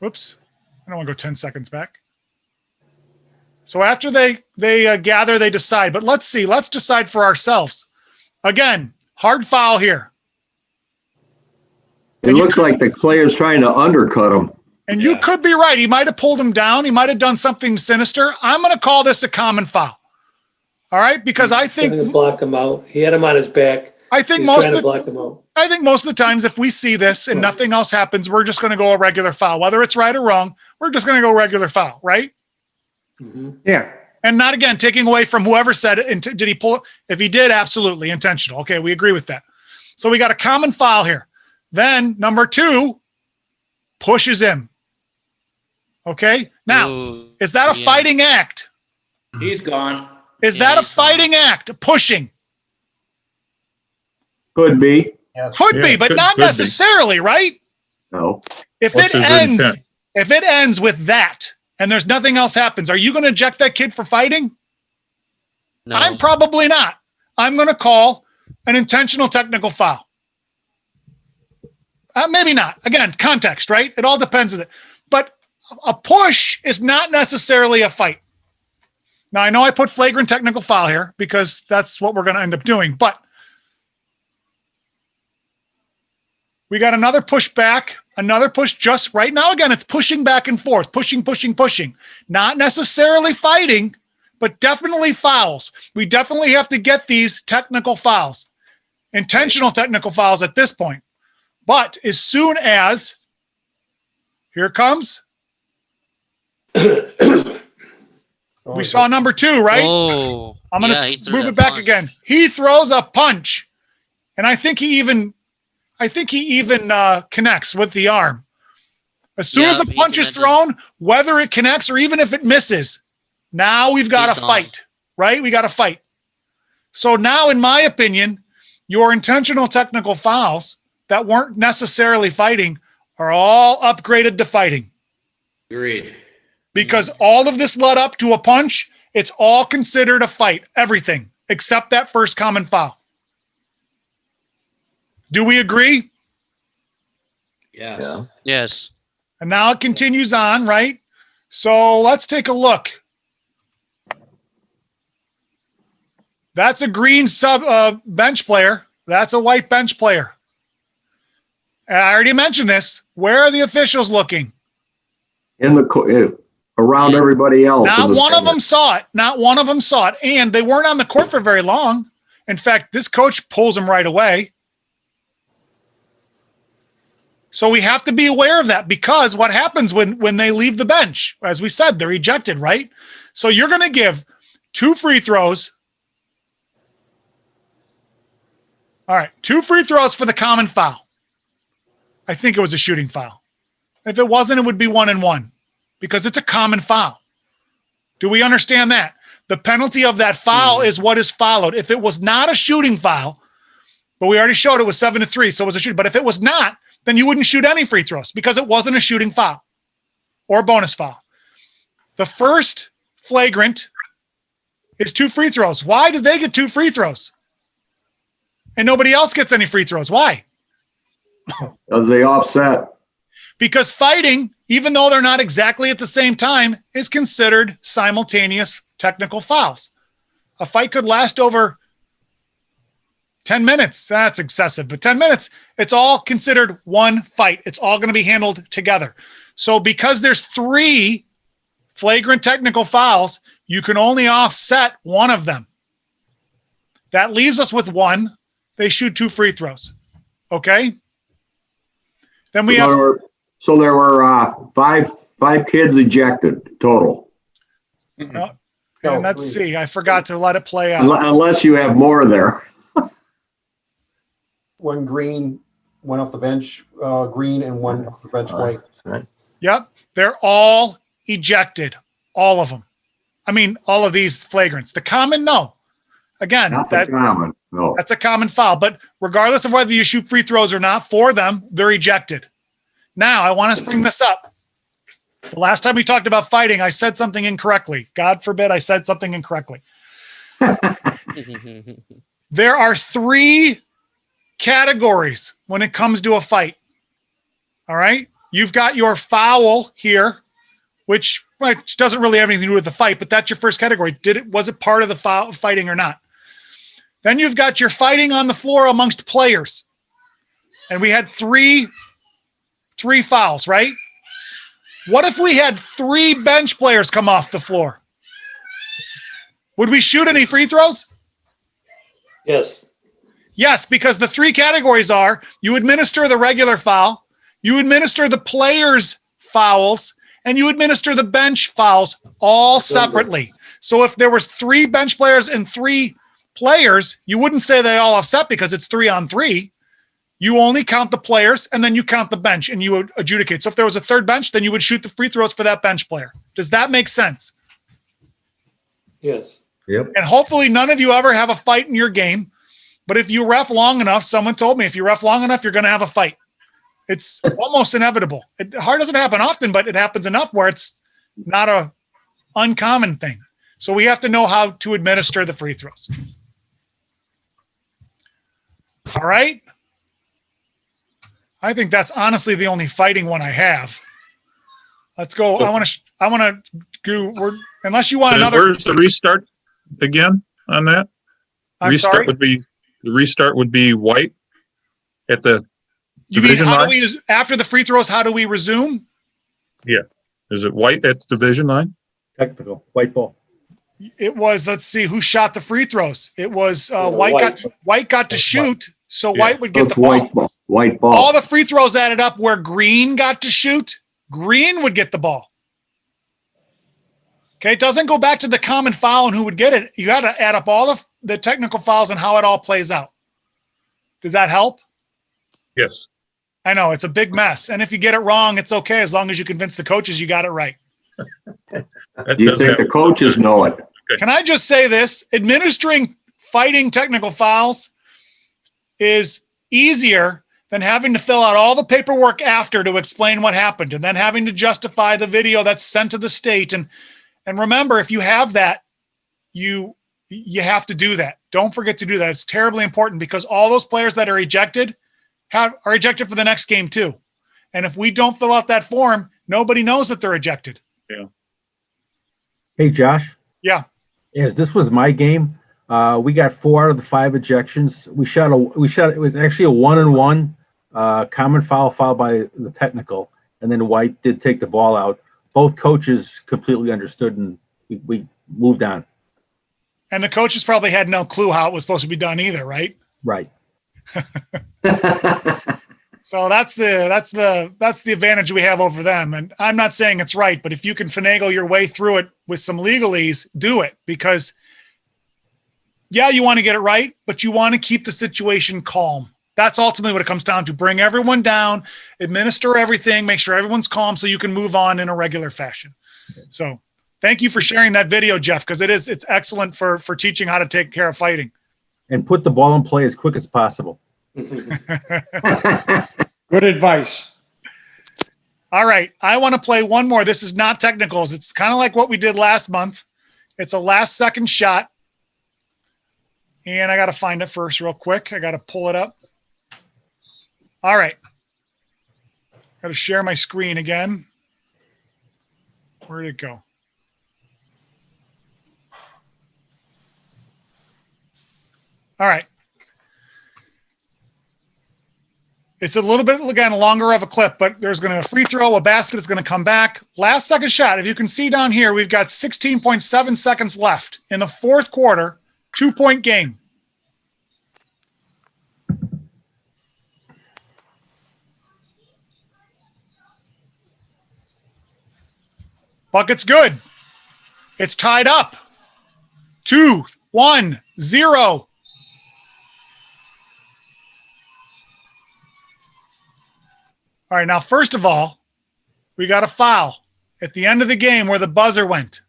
Whoops. I don't want to go 10 seconds back. So after they gather, they decide. But let's see. Let's decide for ourselves. Again, hard foul here. It looks like the player's trying to undercut him. And you could be right. He might have pulled him down. He might have done something sinister. I'm going to call this a common foul. All right? Because I think... Trying to block him out. He had him on his back. I think most of the times if we see this and nothing else happens, we're just going to go a regular foul. Whether it's right or wrong, we're just going to go regular foul, right? Mm-hmm. Yeah. And not, again, taking away from whoever said it. Did he pull it? If he did, absolutely intentional. Okay, we agree with that. So we got a common foul here. Then number 2 pushes him. Okay. Now, is that a fighting act? He's gone. Is that a fighting act? Pushing? Could be. Could be, but not necessarily, right? No. If it ends with that and there's nothing else happens, are you going to eject that kid for fighting? No. I'm probably not. I'm going to call an intentional technical foul. Maybe not. Again, context, right? It all depends on it. But a push is not necessarily a fight. Now, I know I put flagrant technical foul here because that's what we're going to end up doing, but we got another push back, another push just right now. Again, it's pushing back and forth, pushing. Not necessarily fighting, but definitely fouls. We definitely have to get these technical fouls, intentional technical fouls at this point. But as soon as, here it comes. We saw number 2, right? Oh, I'm going to move it back again. He throws a punch, and I think he even connects with the arm. As soon as a punch is thrown, whether it connects or even if it misses, now we've got to fight, right? We got to fight. So now, in my opinion, your intentional technical fouls that weren't necessarily fighting are all upgraded to fighting. Agreed. Because all of this led up to a punch. It's all considered a fight, everything, except that first common foul. Do we agree? Yes. Yeah. Yes. And now it continues on, right? So let's take a look. That's a green bench player. That's a white bench player. And I already mentioned this. Where are the officials looking? In the around everybody else. Not in the one of stands. them saw it. Not one of them saw it. And they weren't on the court for very long. In fact, this coach pulls them right away. So we have to be aware of that, because what happens when they leave the bench, as we said, they're ejected, right? So you're going to give 2 free throws. All right, 2 free throws for the common foul. I think it was a shooting foul. If it wasn't, it would be 1-1 because it's a common foul. Do we understand that? The penalty of that foul is what is followed. If it was not a shooting foul, but we already showed it was 7-3, so it was a shooting. But if it was not, then you wouldn't shoot any free throws because it wasn't a shooting foul or bonus foul. The first flagrant is 2 free throws. Why did they get 2 free throws? And nobody else gets any free throws. Why? As they offset. Because fighting, even though they're not exactly at the same time, is considered simultaneous technical fouls. A fight could last over 10 minutes. That's excessive, but 10 minutes, it's all considered one fight. It's all going to be handled together. So because there's 3 flagrant technical fouls, you can only offset one of them. That leaves us with 1. They shoot 2 free throws. Okay? Then we have... So there were five kids ejected total. and let's see. I forgot to let it play out. Unless you have more there. 1 green, 1 off the bench, green, and 1 off the bench, white. Right. Yep. They're all ejected. All of them. I mean, all of these flagrants. The common, no. Again, Not the common. No. that's a common foul. But regardless of whether you shoot free throws or not, for them, they're ejected. Now, I want to bring this up. The last time we talked about fighting, I said something incorrectly. God forbid I said something incorrectly. There are 3 categories when it comes to a fight. All right? You've got your foul here, which doesn't really have anything to do with the fight, but that's your first category. Was it part of the foul fighting or not? Then you've got your fighting on the floor amongst players. And we had 3 fouls, right? What if we had 3 bench players come off the floor? Would we shoot any free throws? Yes. Yes, because the 3 categories are you administer the regular foul, you administer the players' fouls, and you administer the bench fouls all separately. So if there was 3 bench players and 3 players, you wouldn't say they all offset because it's 3 on 3. You only count the players, and then you count the bench, and you would adjudicate. So if there was a 3rd bench, then you would shoot the free throws for that bench player. Does that make sense? Yes. Yep. And hopefully none of you ever have a fight in your game. But if you ref long enough, someone told me, if you ref long enough, you're going to have a fight. It's almost inevitable. It doesn't happen often, but it happens enough where it's not a uncommon thing. So we have to know how to administer the free throws. All right. I think that's honestly the only fighting one I have. Let's go. I want to go. Unless you want another. Where's the restart again on that? I'm restart sorry? The restart would be white at the You mean division how line? do we, after the free throws, how do we resume? Yeah. Is it white at the division line? Technical, white ball. It was, let's see, who shot the free throws? It was White got to shoot, so Yeah. White would get It's the ball. white ball. White ball. All the free throws added up where Green got to shoot, Green would get the ball. Okay, it doesn't go back to the common foul and who would get it. You got to add up all the technical fouls and how it all plays out. Does that help? Yes. I know, it's a big mess. And if you get it wrong, it's okay as long as you convince the coaches you got it right. That Do you does think happen. the coaches know it? Can I just say this? Administering fighting technical fouls is easier than having to fill out all the paperwork after to explain what happened, and then having to justify the video that's sent to the state. And remember, if you have that, you have to do that. Don't forget to do that. It's terribly important, because all those players that are ejected are ejected for the next game too. And if we don't fill out that form, nobody knows that they're ejected. Yeah. Hey, Josh. Yeah. As this was my game, we got 4 out of the 5 ejections. We shot. It was actually a 1-and-1 common foul, fouled by the technical, and then White did take the ball out. Both coaches completely understood, and we moved on. And the coaches probably had no clue how it was supposed to be done either, right? Right. So that's the advantage we have over them. And I'm not saying it's right, but if you can finagle your way through it with some legalese, do it, because yeah, you want to get it right, but you want to keep the situation calm. That's ultimately what it comes down to. Bring everyone down, administer everything, make sure everyone's calm so you can move on in a regular fashion. So thank you for sharing that video, Jeff, because it's excellent for teaching how to take care of fighting. And put the ball in play as quick as possible. Good advice. All right. I want to play one more. This is not technicals. It's kind of like what we did last month. It's a last second shot. And I got to find it first real quick. I got to pull it up. All right. Got to share my screen again. Where'd it go? All right. It's a little bit, again, longer of a clip, but there's going to be a free throw, a basket is going to come back. Last second shot. If you can see down here, we've got 16.7 seconds left in the fourth quarter, 2-point game. Bucket's good. It's tied up. 2-1-0. All right, now, first of all, we got a foul at the end of the game where the buzzer went.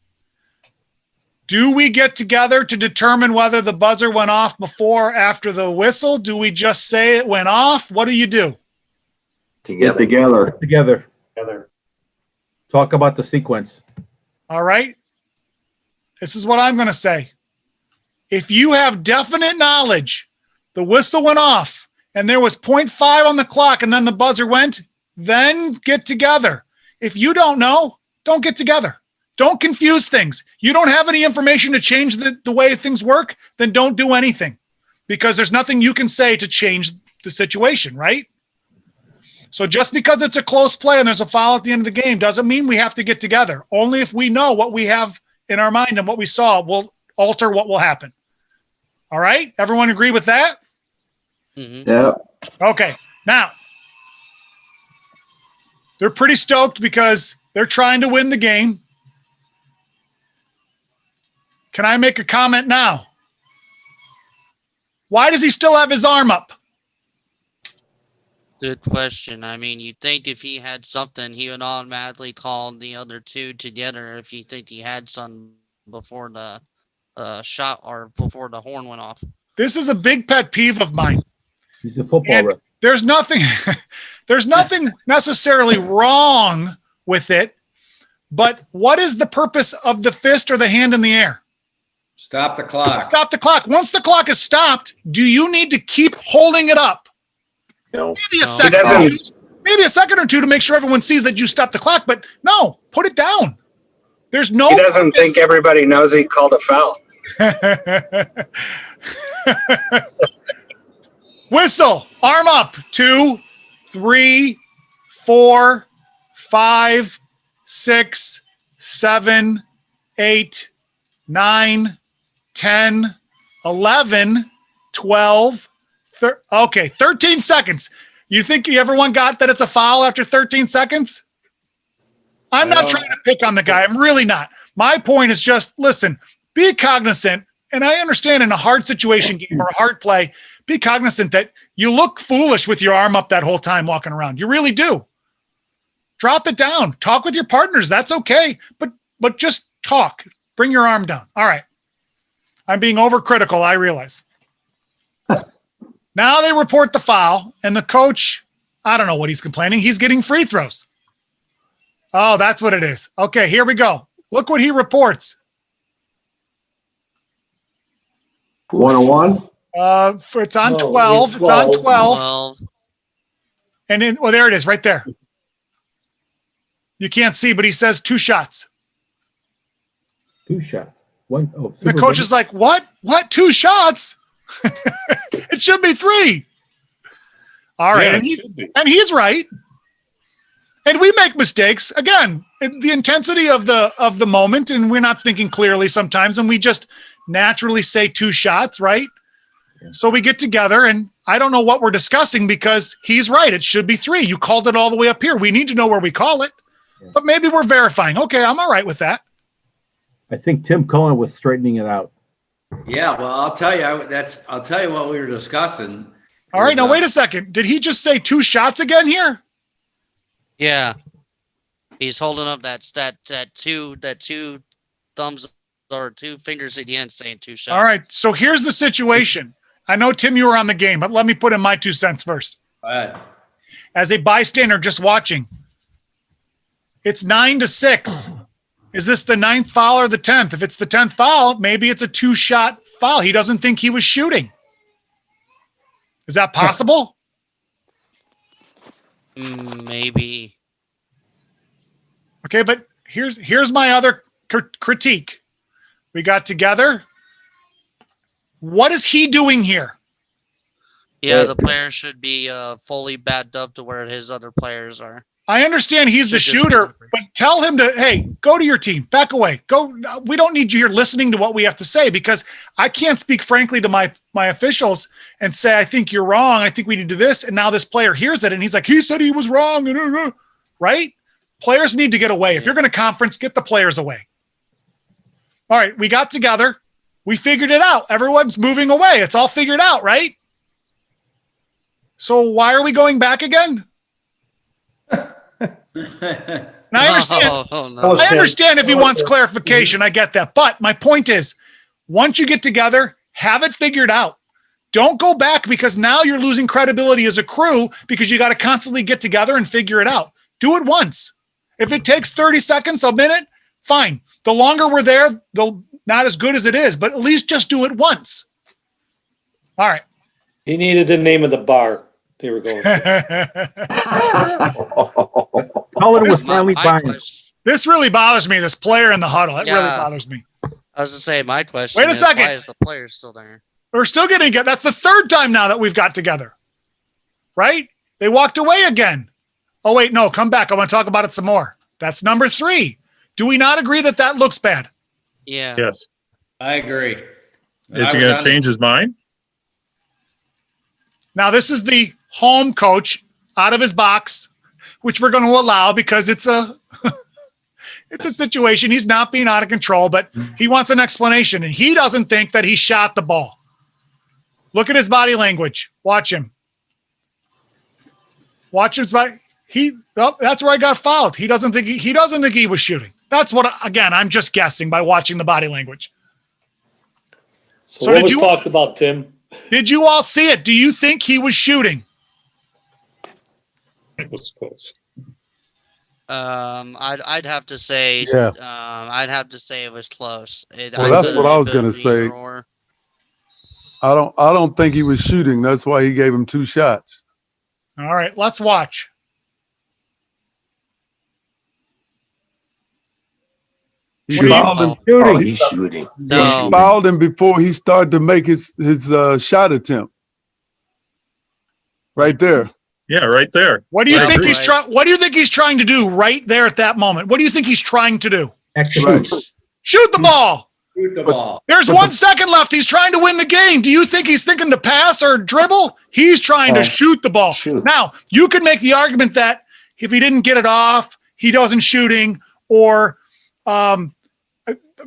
Do we get together to determine whether the buzzer went off before or after the whistle? Do we just say it went off? What do you do? Together. Together. Talk about the sequence. All right. This is what I'm going to say. If you have definite knowledge, the whistle went off and there was 0.5 on the clock and then the buzzer went, then get together. If you don't know, don't get together. Don't confuse things. You don't have any information to change the way things work, then don't do anything, because there's nothing you can say to change the situation, right? So just because it's a close play and there's a foul at the end of the game doesn't mean we have to get together. Only if we know what we have in our mind and what we saw will alter what will happen. All right? Everyone agree with that? Mm-hmm. Yeah. Okay. Now, they're pretty stoked because they're trying to win the game. Can I make a comment now? Why does he still have his arm up? Good question. I mean, you'd think if he had something, he would automatically call the other two together if you think he had some before the shot or before the horn went off. This is a big pet peeve of mine. He's a football rep. There's nothing necessarily wrong with it, but what is the purpose of the fist or the hand in the air? Stop the clock. Stop the clock. Once the clock is stopped, do you need to keep holding it up? No. Maybe a second or two to make sure everyone sees that you stopped the clock, but no, put it down. There's no. He doesn't think everybody knows he called a foul. Whistle, arm up. 2, 3, 4, 5, 6, 7, 8, 9, 10, 11, 12. Okay, 13 seconds. You think everyone got that it's a foul after 13 seconds? I'm not trying to pick on the guy. I'm really not. My point is just, listen, be cognizant. And I understand in a hard situation game or a hard play, be cognizant that you look foolish with your arm up that whole time walking around. You really do. Drop it down. Talk with your partners. That's okay. But just talk. Bring your arm down. All right. I'm being overcritical, I realize. Now they report the foul, and the coach, I don't know what he's complaining. He's getting free throws. Oh, that's what it is. Okay, here we go. Look what he reports. 101? It's on No, 12. It's on 12. 12. And then, well, there it is right there. You can't see, but he says 2 shots. 2 shots. One. Oh, The coach is like, what? What? 2 shots? It should be 3. All right. Yeah, and, it should be. he's right. And we make mistakes. Again, the intensity of the moment, and we're not thinking clearly sometimes, and we just naturally say 2 shots, right? So we get together, and I don't know what we're discussing because he's right. It should be 3. You called it all the way up here. We need to know where we call it. But maybe we're verifying. Okay, I'm all right with that. I think Tim Cohen was straightening it out. Yeah, well, I'll tell you, I'll tell you what we were discussing. All right, now wait a second. Did he just say 2 shots again here? Yeah. He's holding up that two thumbs or 2 fingers at the end saying 2 shots. All right, so here's the situation. I know, Tim, you were on the game, but let me put in my 2 cents first. Go ahead. As a bystander just watching, it's 9-6. Is this the 9th foul or the 10th? If it's the 10th foul, maybe it's a 2-shot foul. He doesn't think he was shooting. Is that possible? Maybe. Okay, but here's my other critique. We got together. What is he doing here? Yeah, the player should be fully backed up to where his other players are. I understand he's the shooter, but tell him to, hey, go to your team, back away. Go. We don't need you here listening to what we have to say because I can't speak frankly to my officials and say, I think you're wrong. I think we need to do this. And now this player hears it and he's like, he said he was wrong. Right? Players need to get away. If you're going to conference, get the players away. All right, we got together. We figured it out. Everyone's moving away. It's all figured out, right? So why are we going back again? Now, I understand if he wants clarification. I get that. But my point is, once you get together, have it figured out. Don't go back because now you're losing credibility as a crew because you got to constantly get together and figure it out. Do it once. If it takes 30 seconds, a minute, fine. The longer we're there, the not as good as it is, but at least just do it once. All right. He needed the name of the bar they were going Colin was finally buying. This really bothers me, this player in the huddle. It really bothers me. I was going to say, my question Wait a is, second. why is the player still there? We're still getting it. That's the 3rd time now that we've got together. Right? They walked away again. Oh, wait, no, come back. I want to talk about it some more. That's number 3. Do we not agree that that looks bad? Yeah. Yes. I agree. Is he going to change his mind? Now, this is the home coach out of his box, which we're going to allow because it's a it's a situation. He's not being out of control, but he wants an explanation, and he doesn't think that he shot the ball. Look at his body language. Watch him. Watch his body. That's where I got fouled. He doesn't think he was shooting. That's what, again, I'm just guessing by watching the body language. So what was talked about, Tim? Did you all see it? Do you think he was shooting? It was close. I'd have to say, Yeah. I'd have to say it was close. Well, that's what I was going to say. I don't think he was shooting. That's why he gave him 2 shots. All right, let's watch. He fouled him. Oh, he's shooting. He fouled him before he started to make his shot attempt. Right there. Yeah, right there. What do you think he's trying? What do you think he's trying to do right there at that moment? What do you think he's trying to do? Shoot the ball. Shoot the ball. There's 1 second left. He's trying to win the game. Do you think he's thinking to pass or dribble? He's trying to shoot the ball. Now, you could make the argument that if he didn't get it off, he wasn't shooting, or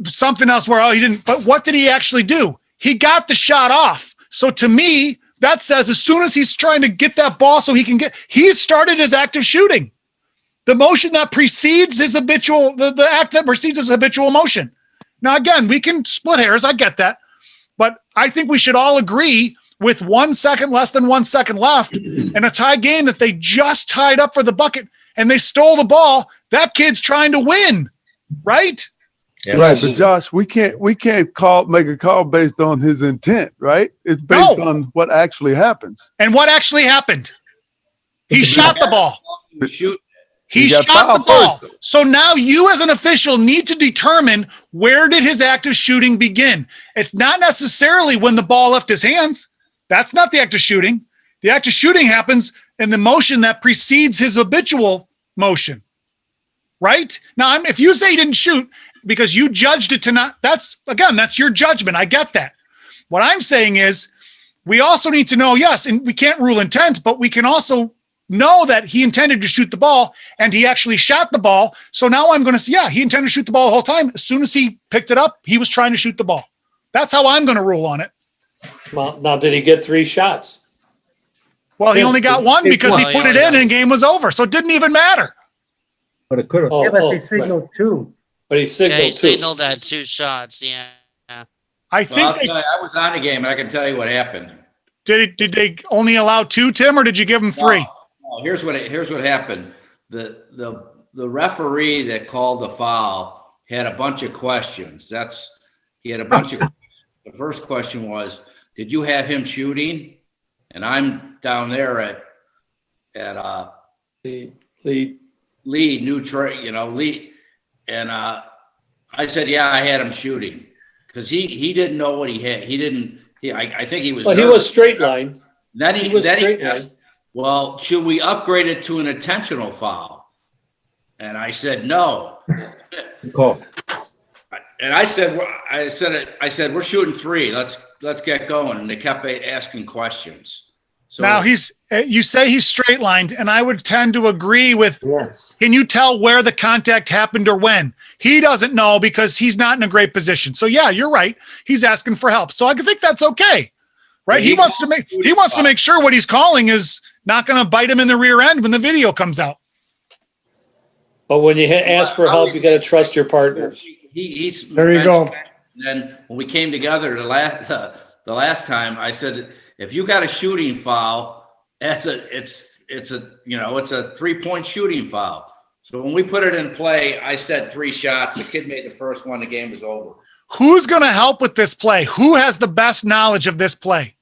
something else where he didn't. But what did he actually do? He got the shot off. So to me, that says as soon as he's trying to get that ball so he can he's started his active shooting. The motion that precedes his habitual, the act that precedes his habitual motion. Now, again, we can split hairs. I get that. But I think we should all agree with 1 second, less than 1 second left, in a tie game that they just tied up for the bucket and they stole the ball, that kid's trying to win, right? Yes. Right, but Josh, we can't make a call based on his intent, right? It's based on what actually happens. And what actually happened? He shot the ball. Shoot. He got shot the fouled ball. first. So now you as an official need to determine where did his act of shooting begin. It's not necessarily when the ball left his hands. That's not the act of shooting. The act of shooting happens in the motion that precedes his habitual motion. Right? Now, if you say he didn't shoot because you judged it to not, that's your judgment. I get that. What I'm saying is we also need to know, yes, and we can't rule intent, but we can also know that he intended to shoot the ball and he actually shot the ball. So now I'm going to say, yeah, he intended to shoot the ball the whole time. As soon as he picked it up, he was trying to shoot the ball. That's how I'm going to rule on it. Well, now did he get 3 shots? Well, he only got one because he put it in and game was over. So it didn't even matter. But it could have. But he signaled 2. But he signaled 2. He signaled that 2 shots. Yeah. I think I was on the game, and I can tell you what happened. Did they only allow 2, Tim, or did you give him 3? No, here's what happened. The referee that called the foul had a bunch of questions. He had a bunch of questions. The first question was, did you have him shooting? And I'm down there at lead lead. And I said, yeah, I had him shooting because he didn't know what he had. I think he was. Well, he was straight line. Then he was straight line. Well, should we upgrade it to an intentional foul? And I said, no. Cool. And I said, we're shooting 3. Let's get going. And they kept asking questions. So now you say he's straight lined, and I would tend to agree with, yes. Can you tell where the contact happened or when? He doesn't know because he's not in a great position. So yeah, you're right. He's asking for help. So I think that's okay. Right? He wants to make sure what he's calling is not going to bite him in the rear end when the video comes out. But when you ask for help, you got to trust your partners. There you go. And then when we came together the last time, I said, if you got a shooting foul, it's a 3-point shooting foul. So when we put it in play, I said 3 shots. The kid made the first one. The game was over. Who's going to help with this play? Who has the best knowledge of this play?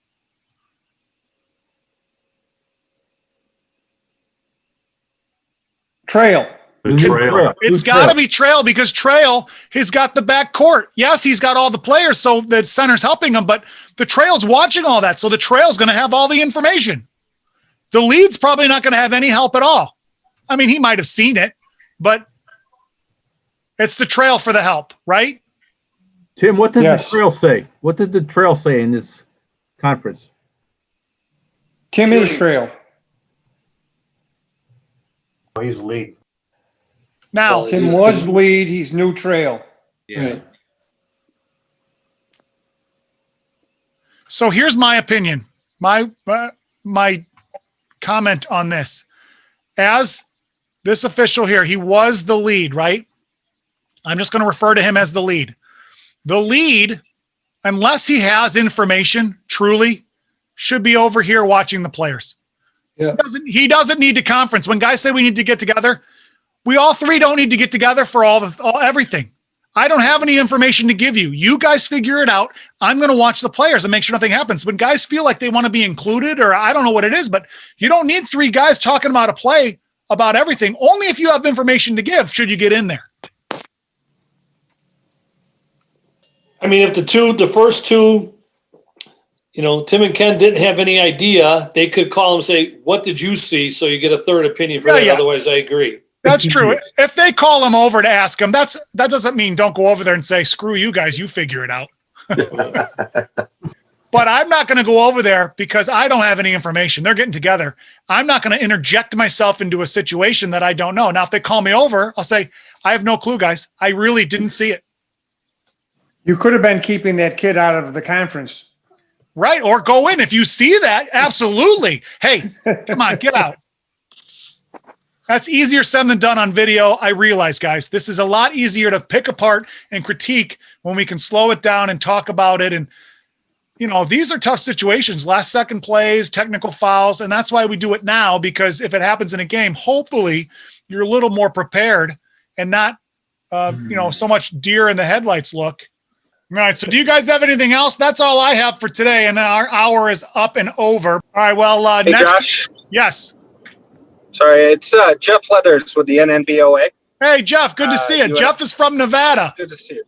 Trail. It's got to be Trail because Trail has got the back court. Yes, he's got all the players, so the center's helping him, but the Trail's watching all that, so the Trail's going to have all the information. The lead's probably not going to have any help at all. I mean, he might have seen it, but it's the Trail for the help, right? Tim, what did the Trail say? What did the Trail say in this conference? Tim is Trail. Oh, he's lead. Now, Tim was lead. He's new Trail. Yeah. Right. So here's my opinion. My comment on this. As this official here, he was the lead, right? I'm just going to refer to him as the lead. The lead, unless he has information, truly should be over here watching the players. Yeah. He doesn't need to conference. When guys say we need to get together, we all 3 don't need to get together for everything. I don't have any information to give you. You guys figure it out. I'm going to watch the players and make sure nothing happens. When guys feel like they want to be included, or I don't know what it is, but you don't need 3 guys talking about a play about everything. Only if you have information to give should you get in there. I mean, if the first 2, Tim and Ken didn't have any idea, they could call and say, what did you see? So you get a third opinion for that. Yeah. Otherwise, I agree. That's true. If they call him over to ask him, that doesn't mean don't go over there and say, screw you guys, you figure it out. But I'm not going to go over there because I don't have any information. They're getting together. I'm not going to interject myself into a situation that I don't know. Now, if they call me over, I'll say, I have no clue, guys. I really didn't see it. You could have been keeping that kid out of the conference. Right. Or go in. If you see that, absolutely. Hey, come on, get out. That's easier said than done on video. I realize, guys, this is a lot easier to pick apart and critique when we can slow it down and talk about it. And these are tough situations, last second plays, technical fouls. And that's why we do it now, because if it happens in a game, hopefully you're a little more prepared and not, so much deer in the headlights look. All right. So do you guys have anything else? That's all I have for today. And our hour is up and over. All right. Well, Hey, next. Josh. Yes. Sorry, it's Jeff Leathers with the NNBOA. Hey, Jeff. Good to see you. Jeff is from Nevada. Good to see you.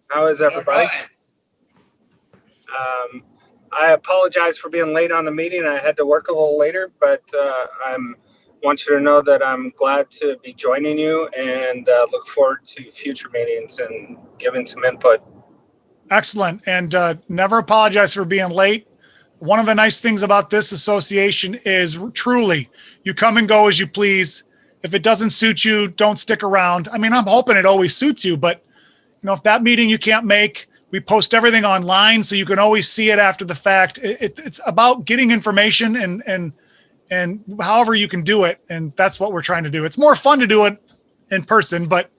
How is everybody? I apologize for being late on the meeting. I had to work a little later, but I want you to know that I'm glad to be joining you and look forward to future meetings and giving some input. Excellent. And never apologize for being late. One of the nice things about this association is truly you come and go as you please. If it doesn't suit you, don't stick around. I mean, I'm hoping it always suits you, but if that meeting you can't make, we post everything online so you can always see it after the fact. It's about getting information and however you can do it. And that's what we're trying to do. It's more fun to do it in person, but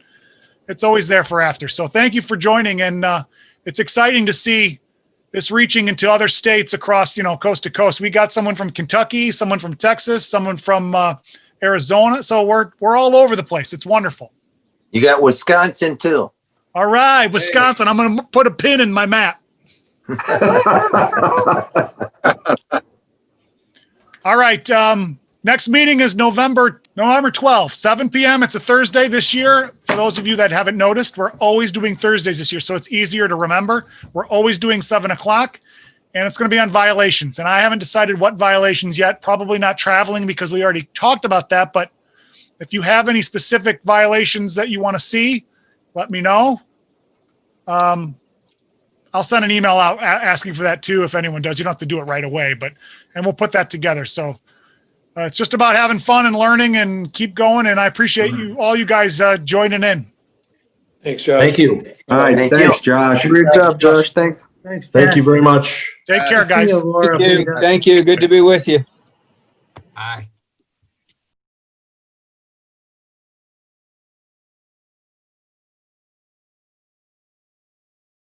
it's always there for after. So thank you for joining. And it's exciting to see this reaching into other states across, coast to coast. We got someone from Kentucky, someone from Texas, someone from Arizona. So we're all over the place. It's wonderful. You got Wisconsin too. All right, Wisconsin. I'm going to put a pin in my map. All right. Next meeting is November 12th, 7 p.m. It's a Thursday this year. For those of you that haven't noticed, we're always doing Thursdays this year, so it's easier to remember. We're always doing 7 o'clock, and it's going to be on violations. And I haven't decided what violations yet. Probably not traveling because we already talked about that. But if you have any specific violations that you want to see, let me know. I'll send an email out asking for that too if anyone does. You don't have to do it right away, and we'll put that together. So it's just about having fun and learning and keep going. And I appreciate all you guys joining in. Thanks, Josh. Thank you. All right. Thanks, Josh. Great job, Josh. Thanks. Thanks. Thank you very much. Take care, guys. Thank you. Good to be with you. Aye.